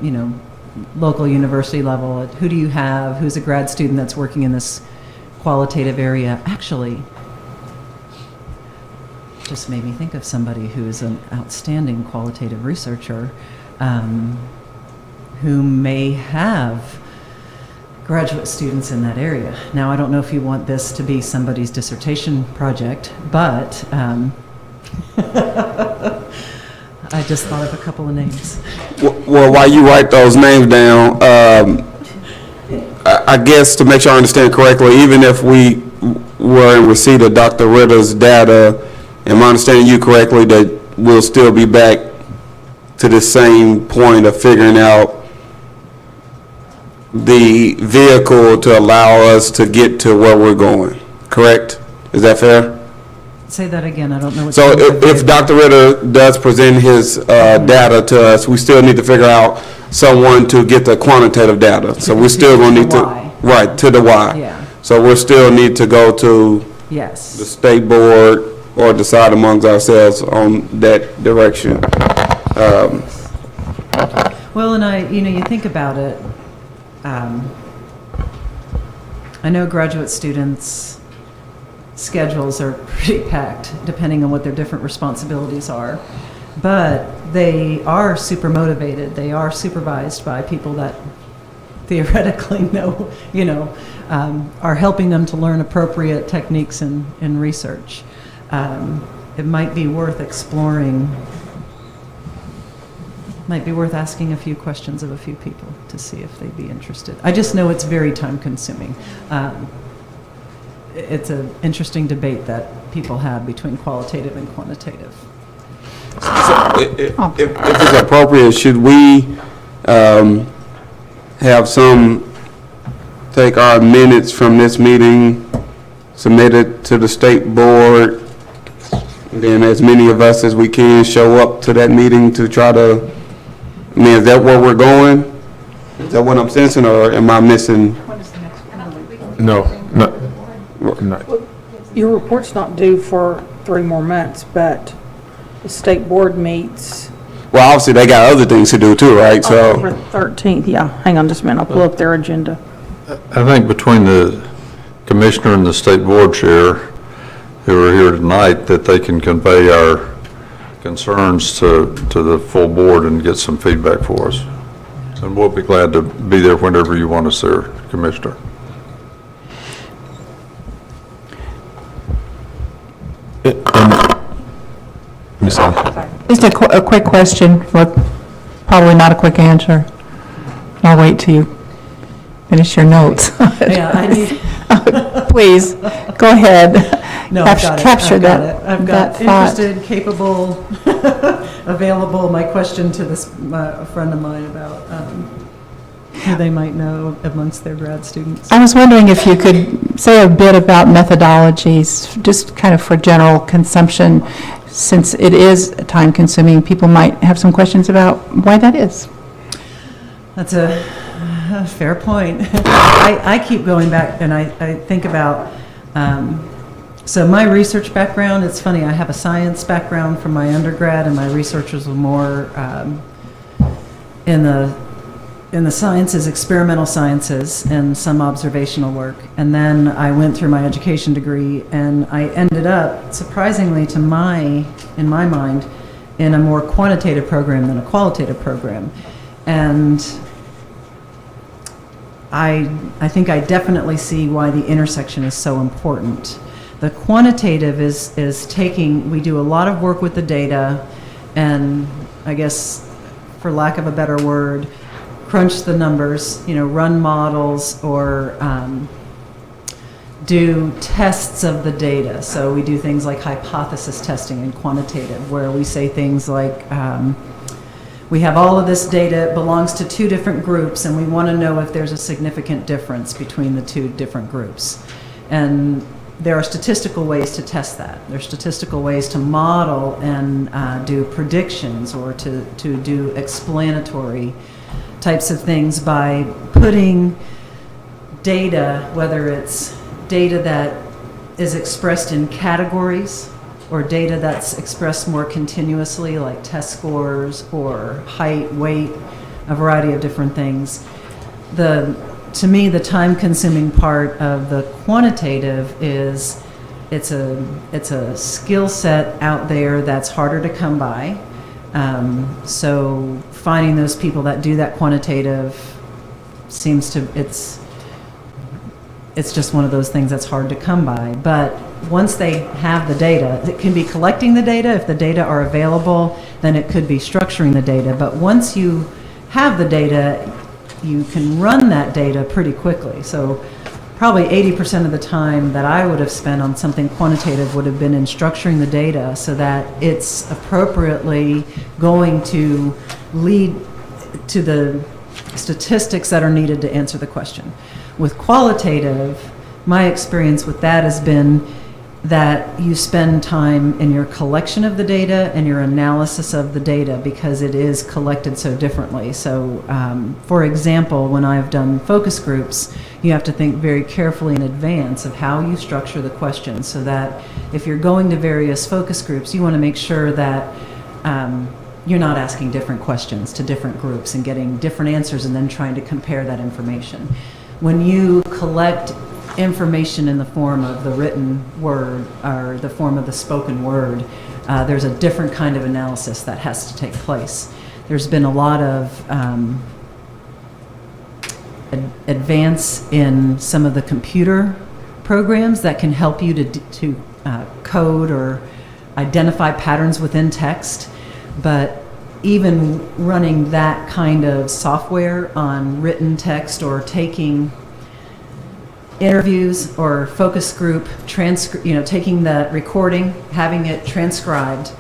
local university level. Who do you have? Who's a grad student that's working in this qualitative area? Actually, just made me think of somebody who is an outstanding qualitative researcher who may have graduate students in that area. Now, I don't know if you want this to be somebody's dissertation project, but I just thought of a couple of names. Well, while you write those names down, I guess to make sure I understand correctly, even if we were in receipt of Dr. Ritter's data, am I understanding you correctly that we'll still be back to the same point of figuring out the vehicle to allow us to get to where we're going, correct? Is that fair? Say that again, I don't know what. So if Dr. Ritter does present his data to us, we still need to figure out someone to get the quantitative data. So we're still going to need to, right, to the why. Yeah. So we'll still need to go to Yes. the state board or decide amongst ourselves on that direction. Well, and you think about it, I know graduate students' schedules are pretty packed, depending on what their different responsibilities are, but they are super motivated. They are supervised by people that theoretically know, are helping them to learn appropriate techniques in research. It might be worth exploring, might be worth asking a few questions of a few people to see if they'd be interested. I just know it's very time consuming. It's an interesting debate that people have between qualitative and quantitative. So if it's appropriate, should we have take our minutes from this meeting, submit it to the state board, then as many of us as we can show up to that meeting to try to, is that where we're going? Is that what I'm sensing, or am I missing? No. Your report's not due for 3 more months, but the state board meets Well, obviously, they got other things to do too, right? October So, 13th. Yeah, hang on just a minute, I'll pull up their agenda. I think between the commissioner and the state board chair who are here tonight, that they can convey our concerns to the full board and get some feedback for us. And we'll be glad to be there whenever you want us there, Commissioner. Just a quick question, but probably not a quick answer. I'll wait till you finish your notes. Yeah, I need. Please, go ahead. No, I've got it. Capture I've got that. it. I've got that thought. interested, capable, available. My question to a friend of mine about who they might know amongst their grad students. I was wondering if you could say a bit about methodologies, just kind of for general consumption, since it is time-consuming. People might have some questions about why that is. That's a fair point. I keep going back and I think about, so my research background, it's funny, I have a science background from my undergrad, and my research was more in in the sciences, experimental sciences, and some observational work. And then I went through my education degree, and I ended up, surprisingly in my mind, in a more quantitative program than a qualitative program. And I think I definitely see why the intersection is so important. The quantitative is taking, we do a lot of work with the data, and I guess, for lack of a better word, crunch the numbers, run models, or do tests of the data. So we do things like hypothesis testing in quantitative, where we say things like, we have all of this data, it belongs to two different groups, and we want to know if there's a significant difference between the two different groups. And there are statistical ways to test that. There are statistical ways to model and do predictions, or to do explanatory types of things by putting data, whether it's data that is expressed in categories or data that's expressed more continuously, like test scores or height, weight, a variety of different things. To me, the time-consuming part of the quantitative is it's a skill set out there that's harder to come by. So finding those people that do that quantitative it's just one of those things that's hard to come by. But once they have the data, it can be collecting the data. If the data are available, then it could be structuring the data. But once you have the data, you can run that data pretty quickly. So probably 80% of the time that I would have spent on something quantitative would have been in structuring the data so that it's appropriately going to lead to the statistics that are needed to answer the question. With qualitative, my experience with that has been that you spend time in your collection of the data and your analysis of the data because it is collected so differently. So, for example, when I've done focus groups, you have to think very carefully in advance of how you structure the questions so that if you're going to various focus groups, you want to make sure that you're not asking different questions to different groups and getting different answers and then trying to compare that information. When you collect information in the form of the written word or the form of the spoken word, there's a different kind of analysis that has to take place. There's been a lot of advance in some of the computer programs that can help you to code or identify patterns within text, but even running that kind of software on written text or taking interviews or focus group, taking the recording, having it transcribed,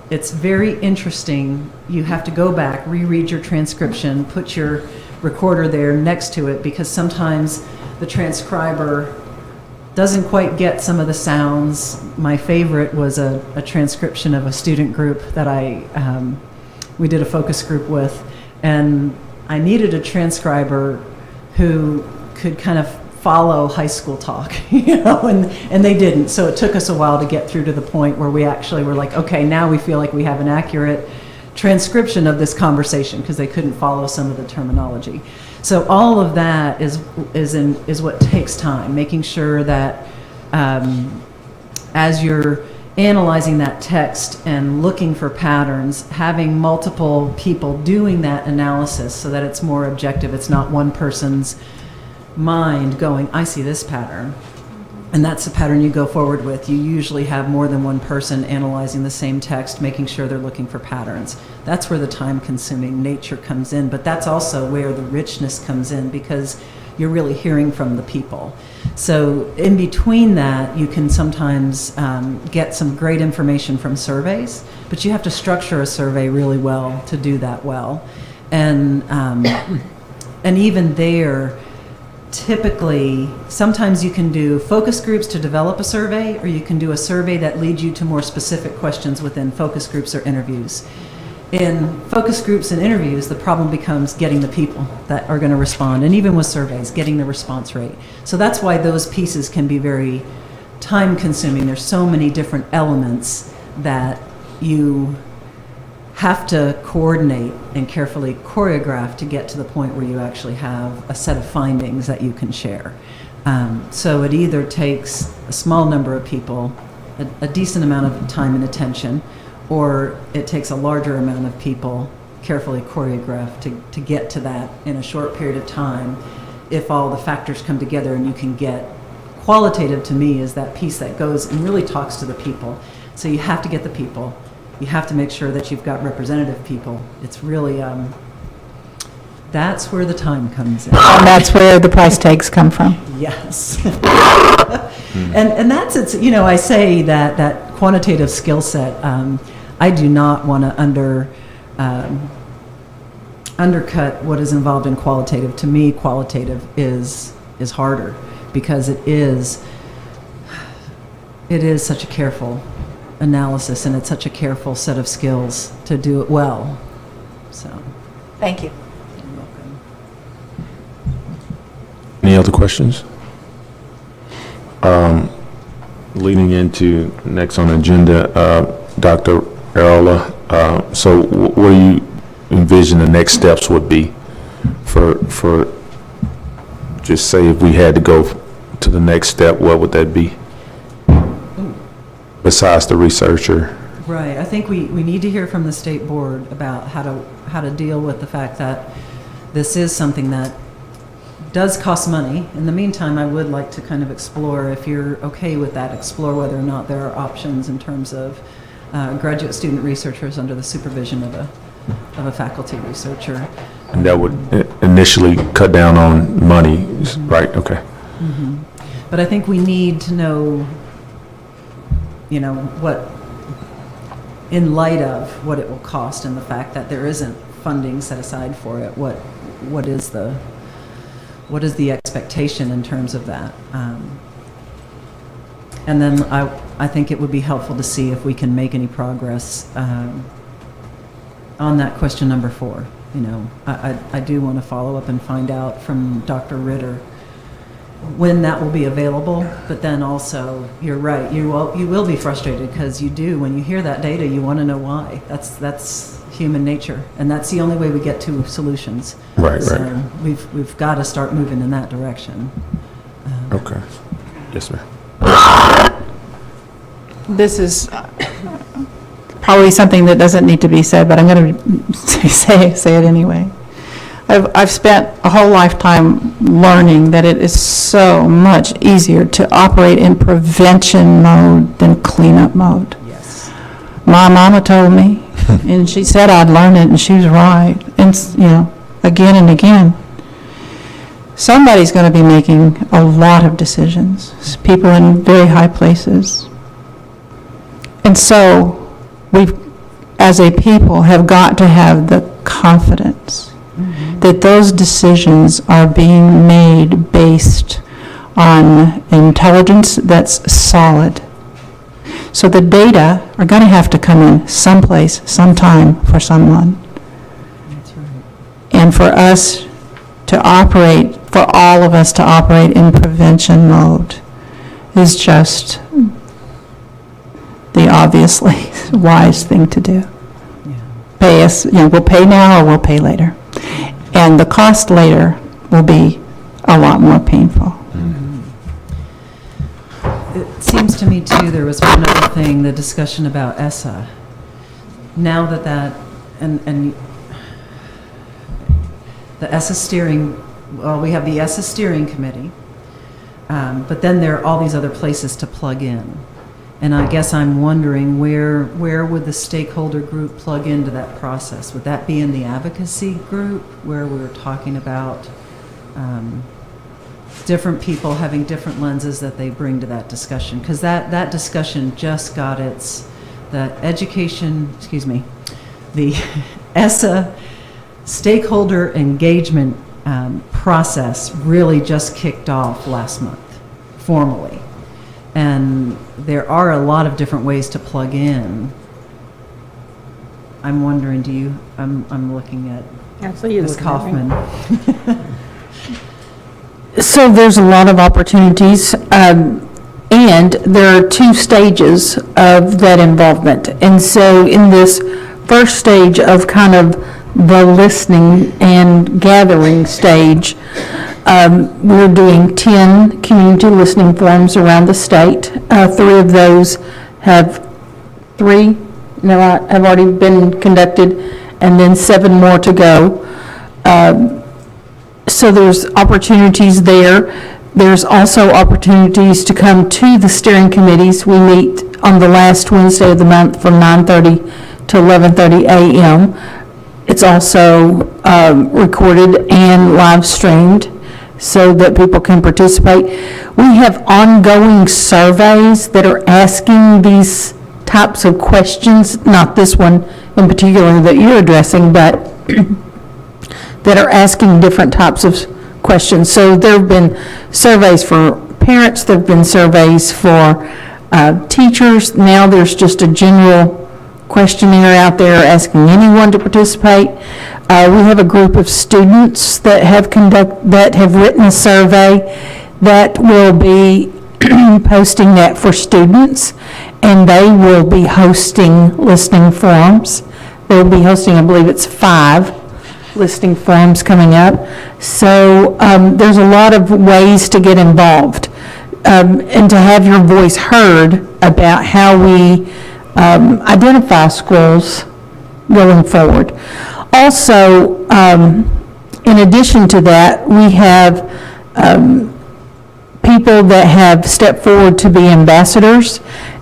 it's very interesting. You have to go back, reread your transcription, put your recorder there next to it, because sometimes the transcriber doesn't quite get some of the sounds. My favorite was a transcription of a student group that we did a focus group with, and I needed a transcriber who could kind of follow high school talk, and they didn't. So it took us a while to get through to the point where we actually were like, okay, now we feel like we have an accurate transcription of this conversation, because they couldn't follow some of the terminology. So all of that is what takes time, making sure that as you're analyzing that text and looking for patterns, having multiple people doing that analysis so that it's more objective. It's not one person's mind going, I see this pattern, and that's the pattern you go forward with. You usually have more than one person analyzing the same text, making sure they're looking for patterns. That's where the time-consuming nature comes in, but that's also where the richness comes in, because you're really hearing from the people. So in between that, you can sometimes get some great information from surveys, but you have to structure a survey really well to do that well. And even there, typically, sometimes you can do focus groups to develop a survey, or you can do a survey that leads you to more specific questions within focus groups or interviews. In focus groups and interviews, the problem becomes getting the people that are going to respond, and even with surveys, getting the response rate. So that's why those pieces can be very time-consuming. There's so many different elements that you have to coordinate and carefully choreograph to get to the point where you actually have a set of findings that you can share. So it either takes a small number of people, a decent amount of time and attention, or it takes a larger amount of people carefully choreographed to get to that in a short period of time. If all the factors come together and you can get qualitative, to me, is that piece that goes and really talks to the people. So you have to get the people. You have to make sure that you've got representative people. It's really, that's where the time comes in. And that's where the price tags come from. Yes. And that's, it's, you know, I say that quantitative skill set, I do not want to undercut what is involved in qualitative. To me, qualitative is harder because it is such a careful analysis and it's such a careful set of skills to do it well. So, Thank you. you're welcome. Any other questions? Leading into next on the agenda, Dr. Arola, so what do you envision the next steps would be for just say if we had to go to the next step, what would that be? Besides the researcher? Right. I think we need to hear from the state board about how to deal with the fact that this is something that does cost money. In the meantime, I would like to kind of explore, if you're okay with that, explore whether or not there are options in terms of graduate student researchers under the supervision of a faculty researcher. And that would initially cut down on money, right? Okay. Mm-hmm. But I think we need to know, you know, what, in light of what it will cost and the fact that there isn't funding set aside for it, what is the expectation in terms of that? And then I think it would be helpful to see if we can make any progress on that question number 4. You know, I do want to follow up and find out from Dr. Ritter when that will be available, but then also, you're right, you will be frustrated because you do, when you hear that data, you want to know why. That's human nature, and that's the only way we get to solutions. Right, so right. We've got to start moving in that direction. Okay. Yes, ma'am. This is probably something that doesn't need to be said, but I'm going to say it anyway. I've spent a whole lifetime learning that it is so much easier to operate in prevention mode than cleanup mode. Yes. My mama told me, and she said I'd learn it, and she was right. And, you know, again and again. Somebody's going to be making a lot of decisions, people in very high places. And so we, as a people, have got to have the confidence that those decisions are being made based on intelligence that's solid. So the data are going to have to come in someplace, sometime for someone. That's right. And for us to operate, for all of us to operate in prevention mode is just the obviously wise thing to do. Yeah. Pay us, you know, we'll pay now or we'll pay later. And the cost later will be a lot more painful. It seems to me, too, there was one other thing, the discussion about ESSA. Now and the ESSA steering, well, we have the ESSA steering committee, but then there are all these other places to plug in. And I guess I'm wondering where would the stakeholder group plug into that process? Would that be in the advocacy group where we're talking about different people having different lenses that they bring to that discussion? Because that discussion just got the ESSA stakeholder engagement process really just kicked off last month, formally. And there are a lot of different ways to plug in. I'm wondering, I'm looking at Ms. Kaufman. So there's a lot of opportunities, and there are 2 stages of that involvement. And so in this first stage of kind of the listening and gathering stage. We're doing 10 community listening forums around the state. 3 of those have already been conducted, and then 7 more to go. So there's opportunities there. There's also opportunities to come to the steering committees. We meet on the last Wednesday of the month from 9:30 to 11:30 a.m. It's also recorded and live streamed so that people can participate. We have ongoing surveys that are asking these types of questions, not this one in particular that you're addressing, but that are asking different types of questions. So there have been surveys for parents, there have been surveys for teachers. Now there's just a general questionnaire out there asking anyone to participate. We have a group of students that have written a survey that will be posting that for students, and they will be hosting listening forums. They'll be hosting, I believe it's 5 listening forums coming up. So there's a lot of ways to get involved and to have your voice heard about how we identify schools going forward. Also, in addition to that, we have people that have stepped forward to be ambassadors,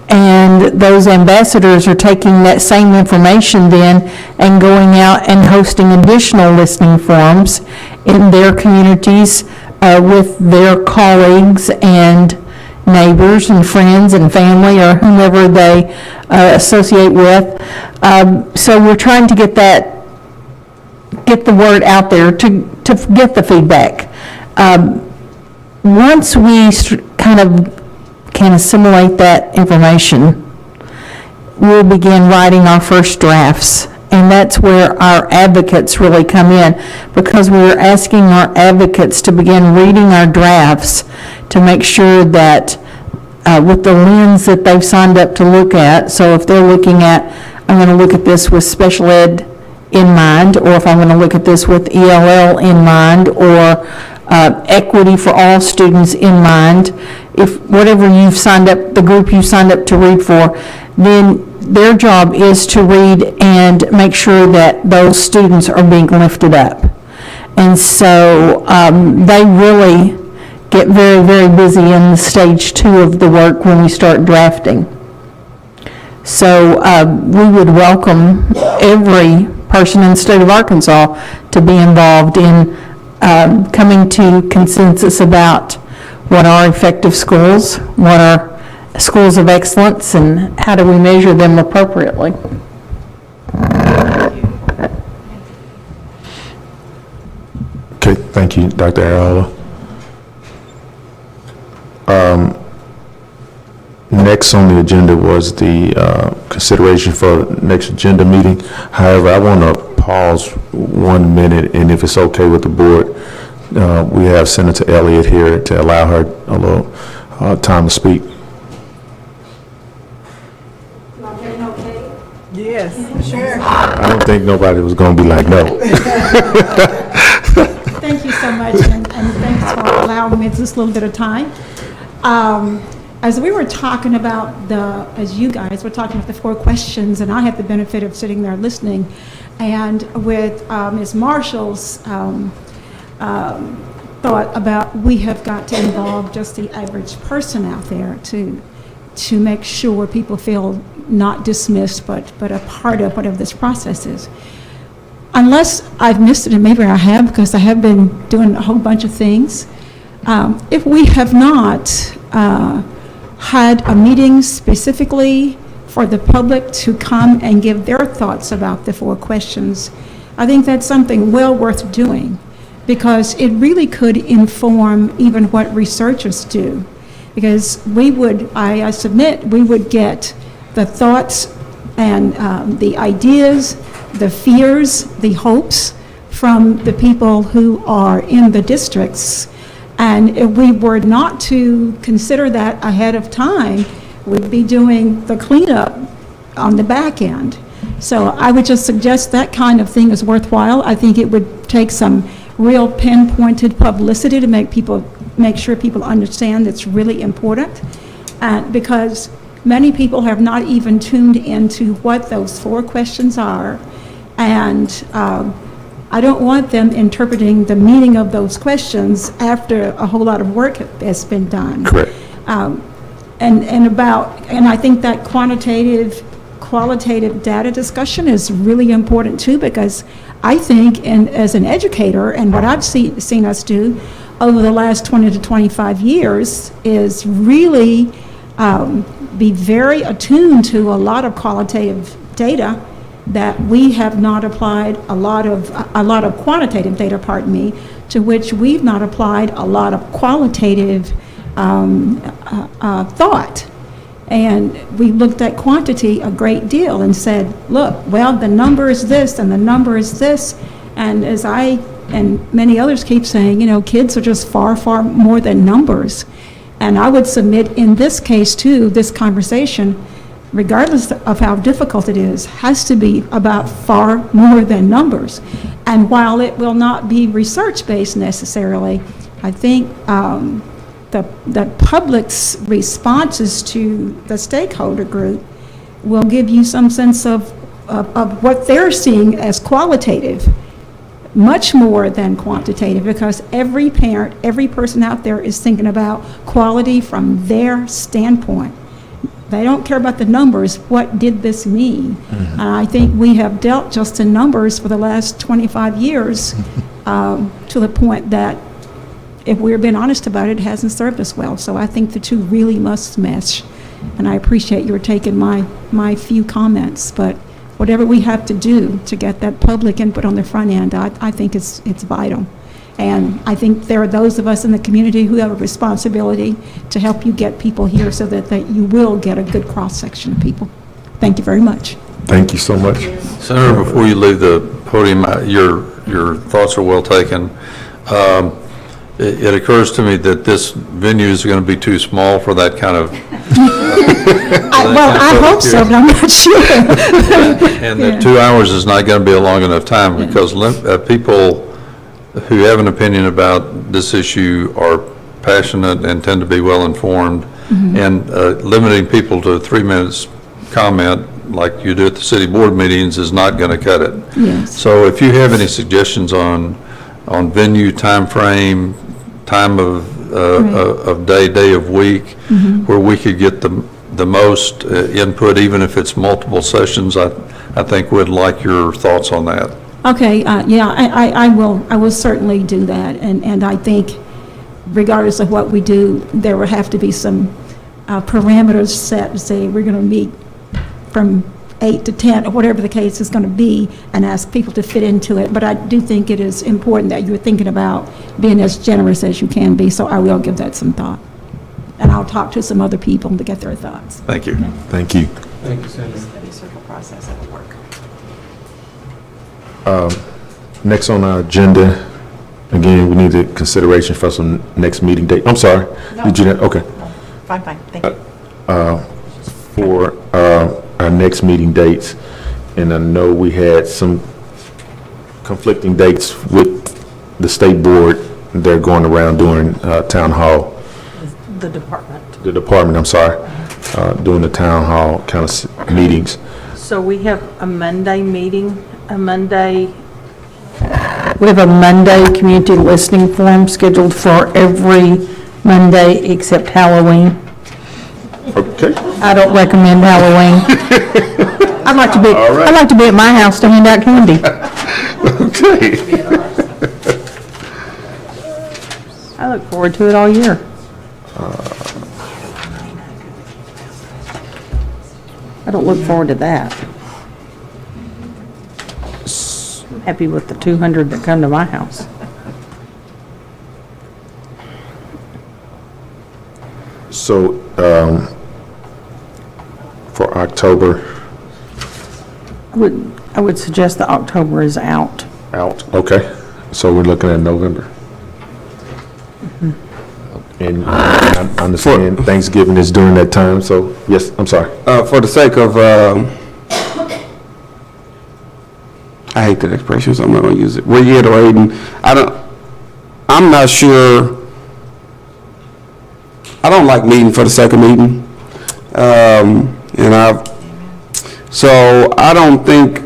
and those ambassadors are taking that same information then and going out and hosting additional listening forums in their communities with their colleagues and neighbors and friends and family or whomever they associate with. So we're trying to get the word out there to get the feedback. Once we kind of can assimilate that information, we'll begin writing our first drafts. And that's where our advocates really come in, because we're asking our advocates to begin reading our drafts to make sure that with the lens that they've signed up to look at, so if they're looking at, I'm going to look at this with special ed in mind, or if I'm going to look at this with ELL in mind, or equity for all students in mind, if whatever you've signed up, the group you signed up to read for, then their job is to read and make sure that those students are being lifted up. And so they really get very, very busy in the stage 2 of the work when we start drafting. So we would welcome every person in the state of Arkansas to be involved in coming to consensus about what are effective schools, what are schools of excellence, and how do we measure them appropriately. Okay, thank you, Dr. Arola. Next on the agenda was the consideration for next agenda meeting. However, I want to pause 1 minute, and if it's okay with the board, we have Senator Elliott here to allow her a little time to speak. Yes, sure. I don't think nobody was going to be like, no. Thank you so much, and thanks for allowing me this little bit of time. As we were talking about as you guys were talking about the 4 questions, and I had the benefit of sitting there listening, and with Ms. Marshall's thought about we have got to involve just the average person out there to make sure people feel not dismissed, but a part of whatever this process is. Unless I've missed it, and maybe I have because I have been doing a whole bunch of things, if we have not had a meeting specifically for the public to come and give their thoughts about the 4 questions, I think that's something well worth doing, because it really could inform even what researchers do. Because I submit, we would get the thoughts and the ideas, the fears, the hopes from the people who are in the districts. And if we were not to consider that ahead of time, we'd be doing the cleanup on the back end. So I would just suggest that kind of thing is worthwhile. I think it would take some real pinpointed publicity to make sure people understand it's really important. Because many people have not even tuned into what those 4 questions are. And I don't want them interpreting the meaning of those questions after a whole lot of work has been done. Correct. And I think that qualitative data discussion is really important too, because I think, and as an educator, and what I've seen us do over the last 20 to 25 years is really be very attuned to a lot of qualitative data that we have not applied a lot of quantitative data, to which we've not applied a lot of qualitative thought. And we looked at quantity a great deal and said, look, well, the number is this and the number is this. And as I and many others keep saying, kids are just far, far more than numbers. And I would submit in this case, too, this conversation, regardless of how difficult it is, has to be about far more than numbers. And while it will not be research-based necessarily, I think the public's responses to the stakeholder group will give you some sense of what they're seeing as qualitative, much more than quantitative, because every parent, every person out there is thinking about quality from their standpoint. They don't care about the numbers. What did this mean? And I think we have dealt just in numbers for the last 25 years to the point that, if we're being honest about it, it hasn't served us well. So I think the two really must mesh. And I appreciate your taking my few comments. But whatever we have to do to get that public input on the front end, I think it's vital. And I think there are those of us in the community who have a responsibility to help you get people here so that you will get a good cross-section of people. Thank you very much. Thank you so much. Senator, before you leave the podium, your thoughts are well taken. It occurs to me that this venue is going to be too small for that kind of... I hope so, but I'm not sure. And that 2 hours is not going to be a long enough time, because people who have an opinion about this issue are passionate and tend to be well-informed, and limiting people to 3 minutes comment like you do at the city board meetings is not going to cut it. Yes. So if you have any suggestions on venue, time frame, time of day of week, where we could get the most input, even if it's multiple sessions, I think we'd like your thoughts on that. Okay, I will certainly do that. And I think regardless of what we do, there will have to be some parameters set to say we're going to meet from 8 to 10, or whatever the case is going to be, and ask people to fit into it. But I do think it is important that you're thinking about being as generous as you can be, so I will give that some thought. And I'll talk to some other people to get their thoughts. Thank you. Thank you. Thank you, Senator. Next on our agenda, again, we need a consideration for some next meeting date. I'm sorry. Did you? Okay. Fine, thank you. For our next meeting dates, and I know we had some conflicting dates with the state board. They're going around doing town hall. The department. The department, I'm sorry, doing the town hall kind of meetings. So we have a Monday meeting, we have a Monday community listening forum scheduled for every Monday except Halloween. Okay. I don't recommend Halloween. I'd like to be at my house to hand out candy. Okay. I look forward to it all year. I don't look forward to that. I'm happy with the 200 that come to my house. So, for October, I would suggest that October is out. okay. So we're looking at November. And I understand Thanksgiving is during that time, so yes, I'm sorry. For the sake of I hate that expression, so I'm not gonna use it. Reiterating, I'm not sure, I don't like meeting for the sake of meeting. So I don't think,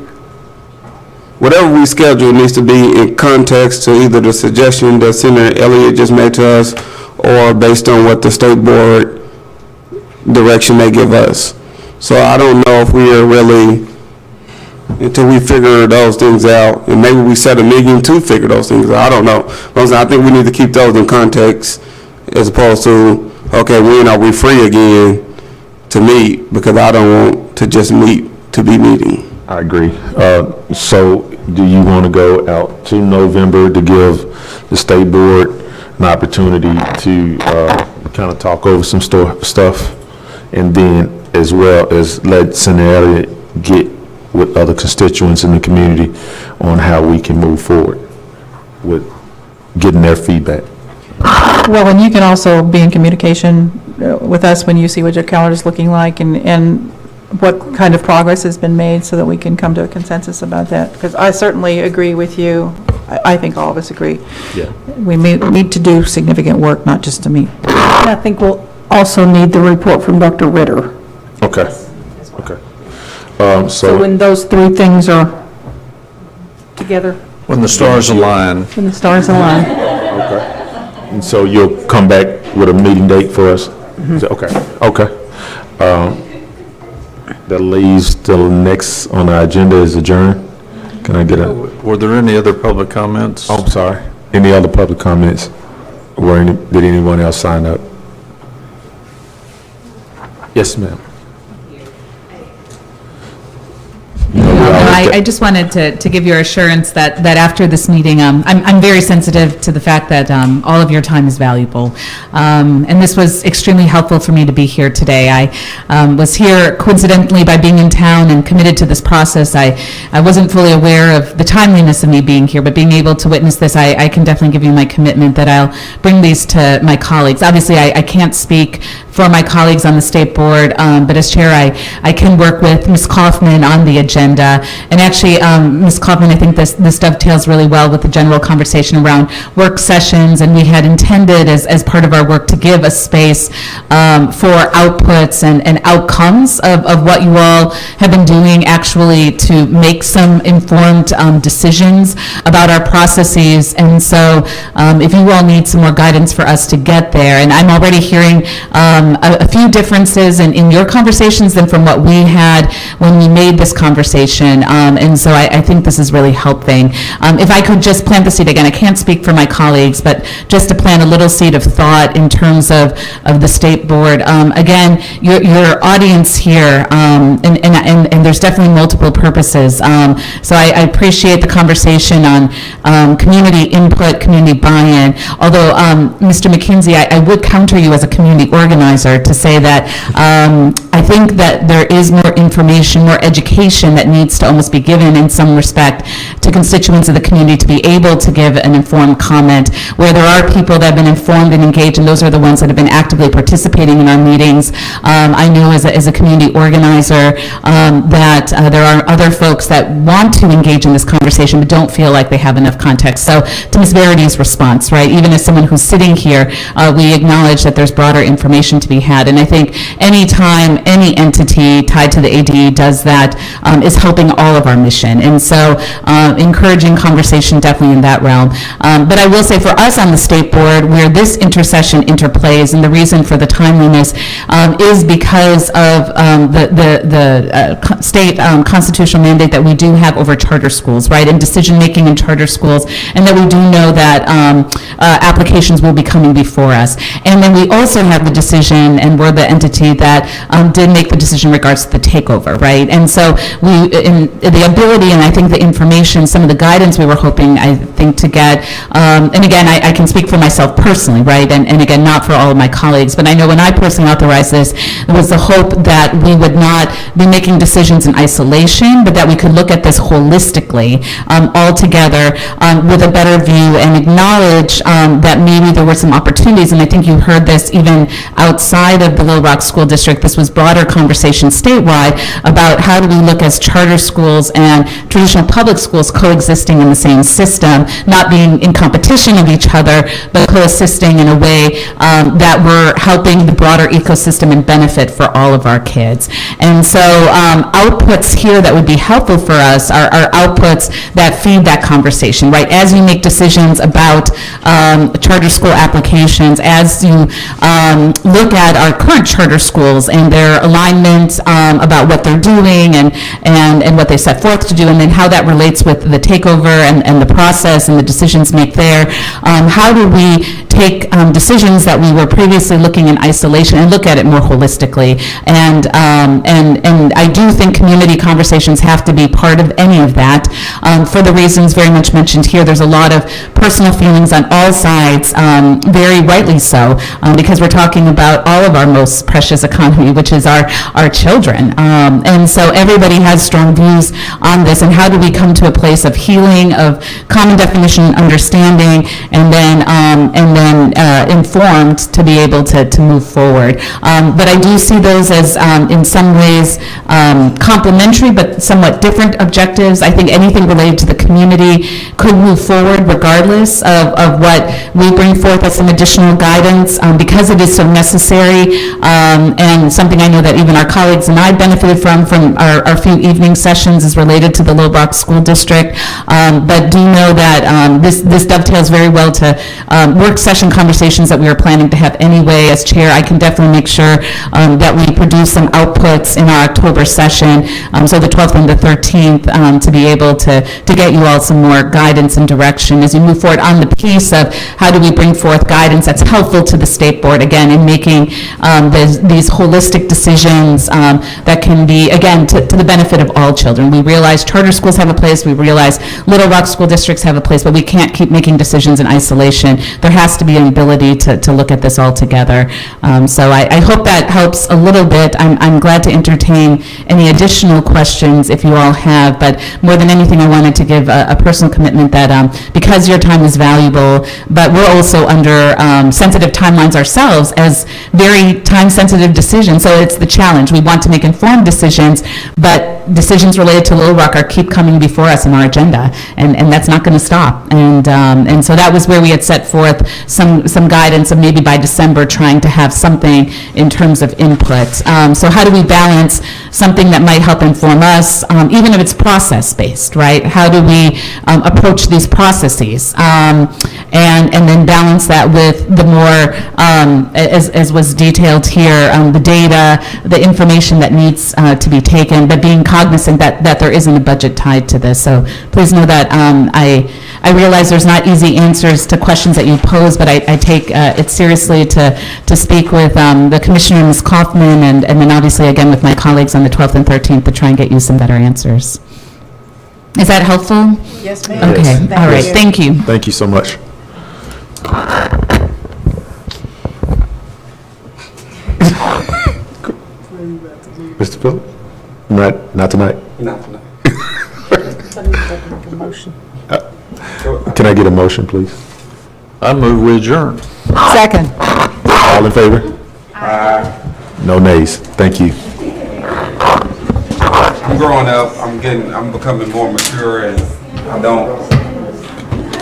whatever we schedule needs to be in context to either the suggestion that Senator Elliott just made to us, or based on what the state board direction they give us. So I don't know if we are really, until we figure those things out, and maybe we set a meeting to figure those things out, I don't know. But I think we need to keep those in context as opposed to, okay, when are we free again to meet? Because I don't want to just meet to be meeting. I agree. So do you want to go out to November to give the state board an opportunity to kind of talk over some stuff, and then as well as let Senator get with other constituents in the community on how we can move forward with getting their feedback? Well, and you can also be in communication with us when you see what your calendar is looking like and what kind of progress has been made so that we can come to a consensus about that. Because I certainly agree with you. I think all of us agree. Yeah. We need to do significant work, not just to meet. And I think we'll also need the report from Dr. Ritter. Okay. Okay. So So when those three things are together, When the stars align. when the stars align. and so you'll come back with a meeting date for us? Is that- Okay. Okay. That leaves the next on the agenda is adjourn. Can I get a? Were there any other public comments? Oh, I'm sorry. Any other public comments? Did anyone else sign up? Yes, ma'am. I just wanted to give your assurance that after this meeting, I'm very sensitive to the fact that all of your time is valuable. And this was extremely helpful for me to be here today. I was here coincidentally by being in town and committed to this process. I wasn't fully aware of the timeliness of me being here, but being able to witness this, I can definitely give you my commitment that I'll bring these to my colleagues. Obviously, I can't speak for my colleagues on the state board, but as chair, I can work with Ms. Kaufman on the agenda. And actually, Ms. Kaufman, I think this dovetails really well with the general conversation around work sessions, and we had intended as part of our work to give a space for outputs and outcomes of what you all have been doing, actually to make some informed decisions about our processes. And so if you all need some more guidance for us to get there, and I'm already hearing a few differences in your conversations than from what we had when we made this conversation. And so I think this is really helping. If I could just plant the seed again, I can't speak for my colleagues, but just to plant a little seed of thought in terms of the state board. Again, your audience here, and there's definitely multiple purposes. So I appreciate the conversation on community input, community buy-in. Although, Mr. McKinsey, I would counter you as a community organizer to say that I think that there is more information, more education that needs to almost be given in some respect to constituents of the community to be able to give an informed comment, where there are people that have been informed and engaged, and those are the ones that have been actively participating in our meetings. I know as a community organizer that there are other folks that want to engage in this conversation but don't feel like they have enough context. So to Ms. Verity's response, right, even as someone who's sitting here, we acknowledge that there's broader information to be had. And I think any time any entity tied to the ADE does that is helping all of our mission. And so encouraging conversation definitely in that realm. But I will say for us on the state board, where this intercession interplays, and the reason for the timeliness is because of the state constitutional mandate that we do have over charter schools, right, and decision-making in charter schools, and that we do know that applications will be coming before us. And then we also have the decision, and we're the entity that did make the decision in regards to the takeover, right? And so the ability, and I think the information, some of the guidance we were hoping, I think, to get, and again, I can speak for myself personally, right, and again, not for all of my colleagues, but I know when I personally authorized this, it was the hope that we would not be making decisions in isolation, but that we could look at this holistically, all together, with a better view, and acknowledge that maybe there were some opportunities, and I think you heard this even out outside of the Little Rock School District. This was broader conversation statewide about how do we look as charter schools and traditional public schools coexisting in the same system, not being in competition of each other, but coexisting in a way that we're helping the broader ecosystem and benefit for all of our kids. And so outputs here that would be helpful for us are outputs that feed that conversation, right? As you make decisions about charter school applications, as you look at our current charter schools and their alignment about what they're doing and what they set forth to do, and then how that relates with the takeover and the process and the decisions made there, how do we take decisions that we were previously looking in isolation and look at it more holistically? And I do think community conversations have to be part of any of that. For the reasons very much mentioned here, there's a lot of personal feelings on all sides, very rightly so, because we're talking about all of our most precious economy, which is our children. And so everybody has strong views on this, and how do we come to a place of healing, of common definition and understanding, and then informed to be able to move forward. But I do see those as in some ways complementary but somewhat different objectives. I think anything related to the community could move forward regardless of what we bring forth as some additional guidance, because it is so necessary, and something I know that even our colleagues and I benefited from our few evening sessions is related to the Little Rock School District. But do know that this dovetails very well to work session conversations that we were planning to have anyway. As chair, I can definitely make sure that we produce some outputs in our October session, so the 12th and the 13th, to be able to get you all some more guidance and direction as you move forward on the piece of how do we bring forth guidance that's helpful to the state board, again, in making these holistic decisions that can be, again, to the benefit of all children. We realize charter schools have a place, we realize Little Rock school districts have a place, but we can't keep making decisions in isolation. There has to be an ability to look at this all together. So I hope that helps a little bit. I'm glad to entertain any additional questions if you all have, but more than anything, I wanted to give a personal commitment that because your time is valuable, but we're also under sensitive timelines ourselves as very time-sensitive decisions, so it's the challenge. We want to make informed decisions, but decisions related to Little Rock keep coming before us in our agenda, and that's not going to stop. And so that was where we had set forth some guidance of maybe by December trying to have something in terms of input. So how do we balance something that might help inform us, even if it's process-based, right? How do we approach these processes? And then balance that with the more, as was detailed here, the data, the information that needs to be taken, but being cognizant that there isn't a budget tied to this. So please know that I realize there's not easy answers to questions that you pose, but I take it seriously to speak with the Commissioner, Ms. Kaufman, and then obviously again with my colleagues on the 12th and 13th to try and get you some better answers. Is that helpful? Yes, ma'am. Okay, all right, thank you. Thank you so much. Mr. Phillip? Not tonight? Not tonight. Can I get a motion, please? I move we adjourn. Second. All in favor? No nays. Thank you. I'm growing up, I'm becoming more mature, and I don't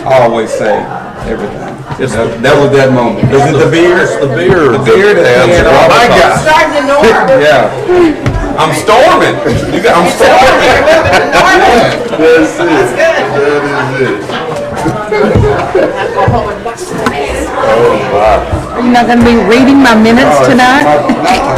always say everything. That was that moment. Is it the beard? It's the beard. The beard that Adds oh my gravitas. God. Starting to norm. Yeah. I'm storming. I'm storming. That's it. Oh, wow. Are you not going to be reading my minutes tonight? My-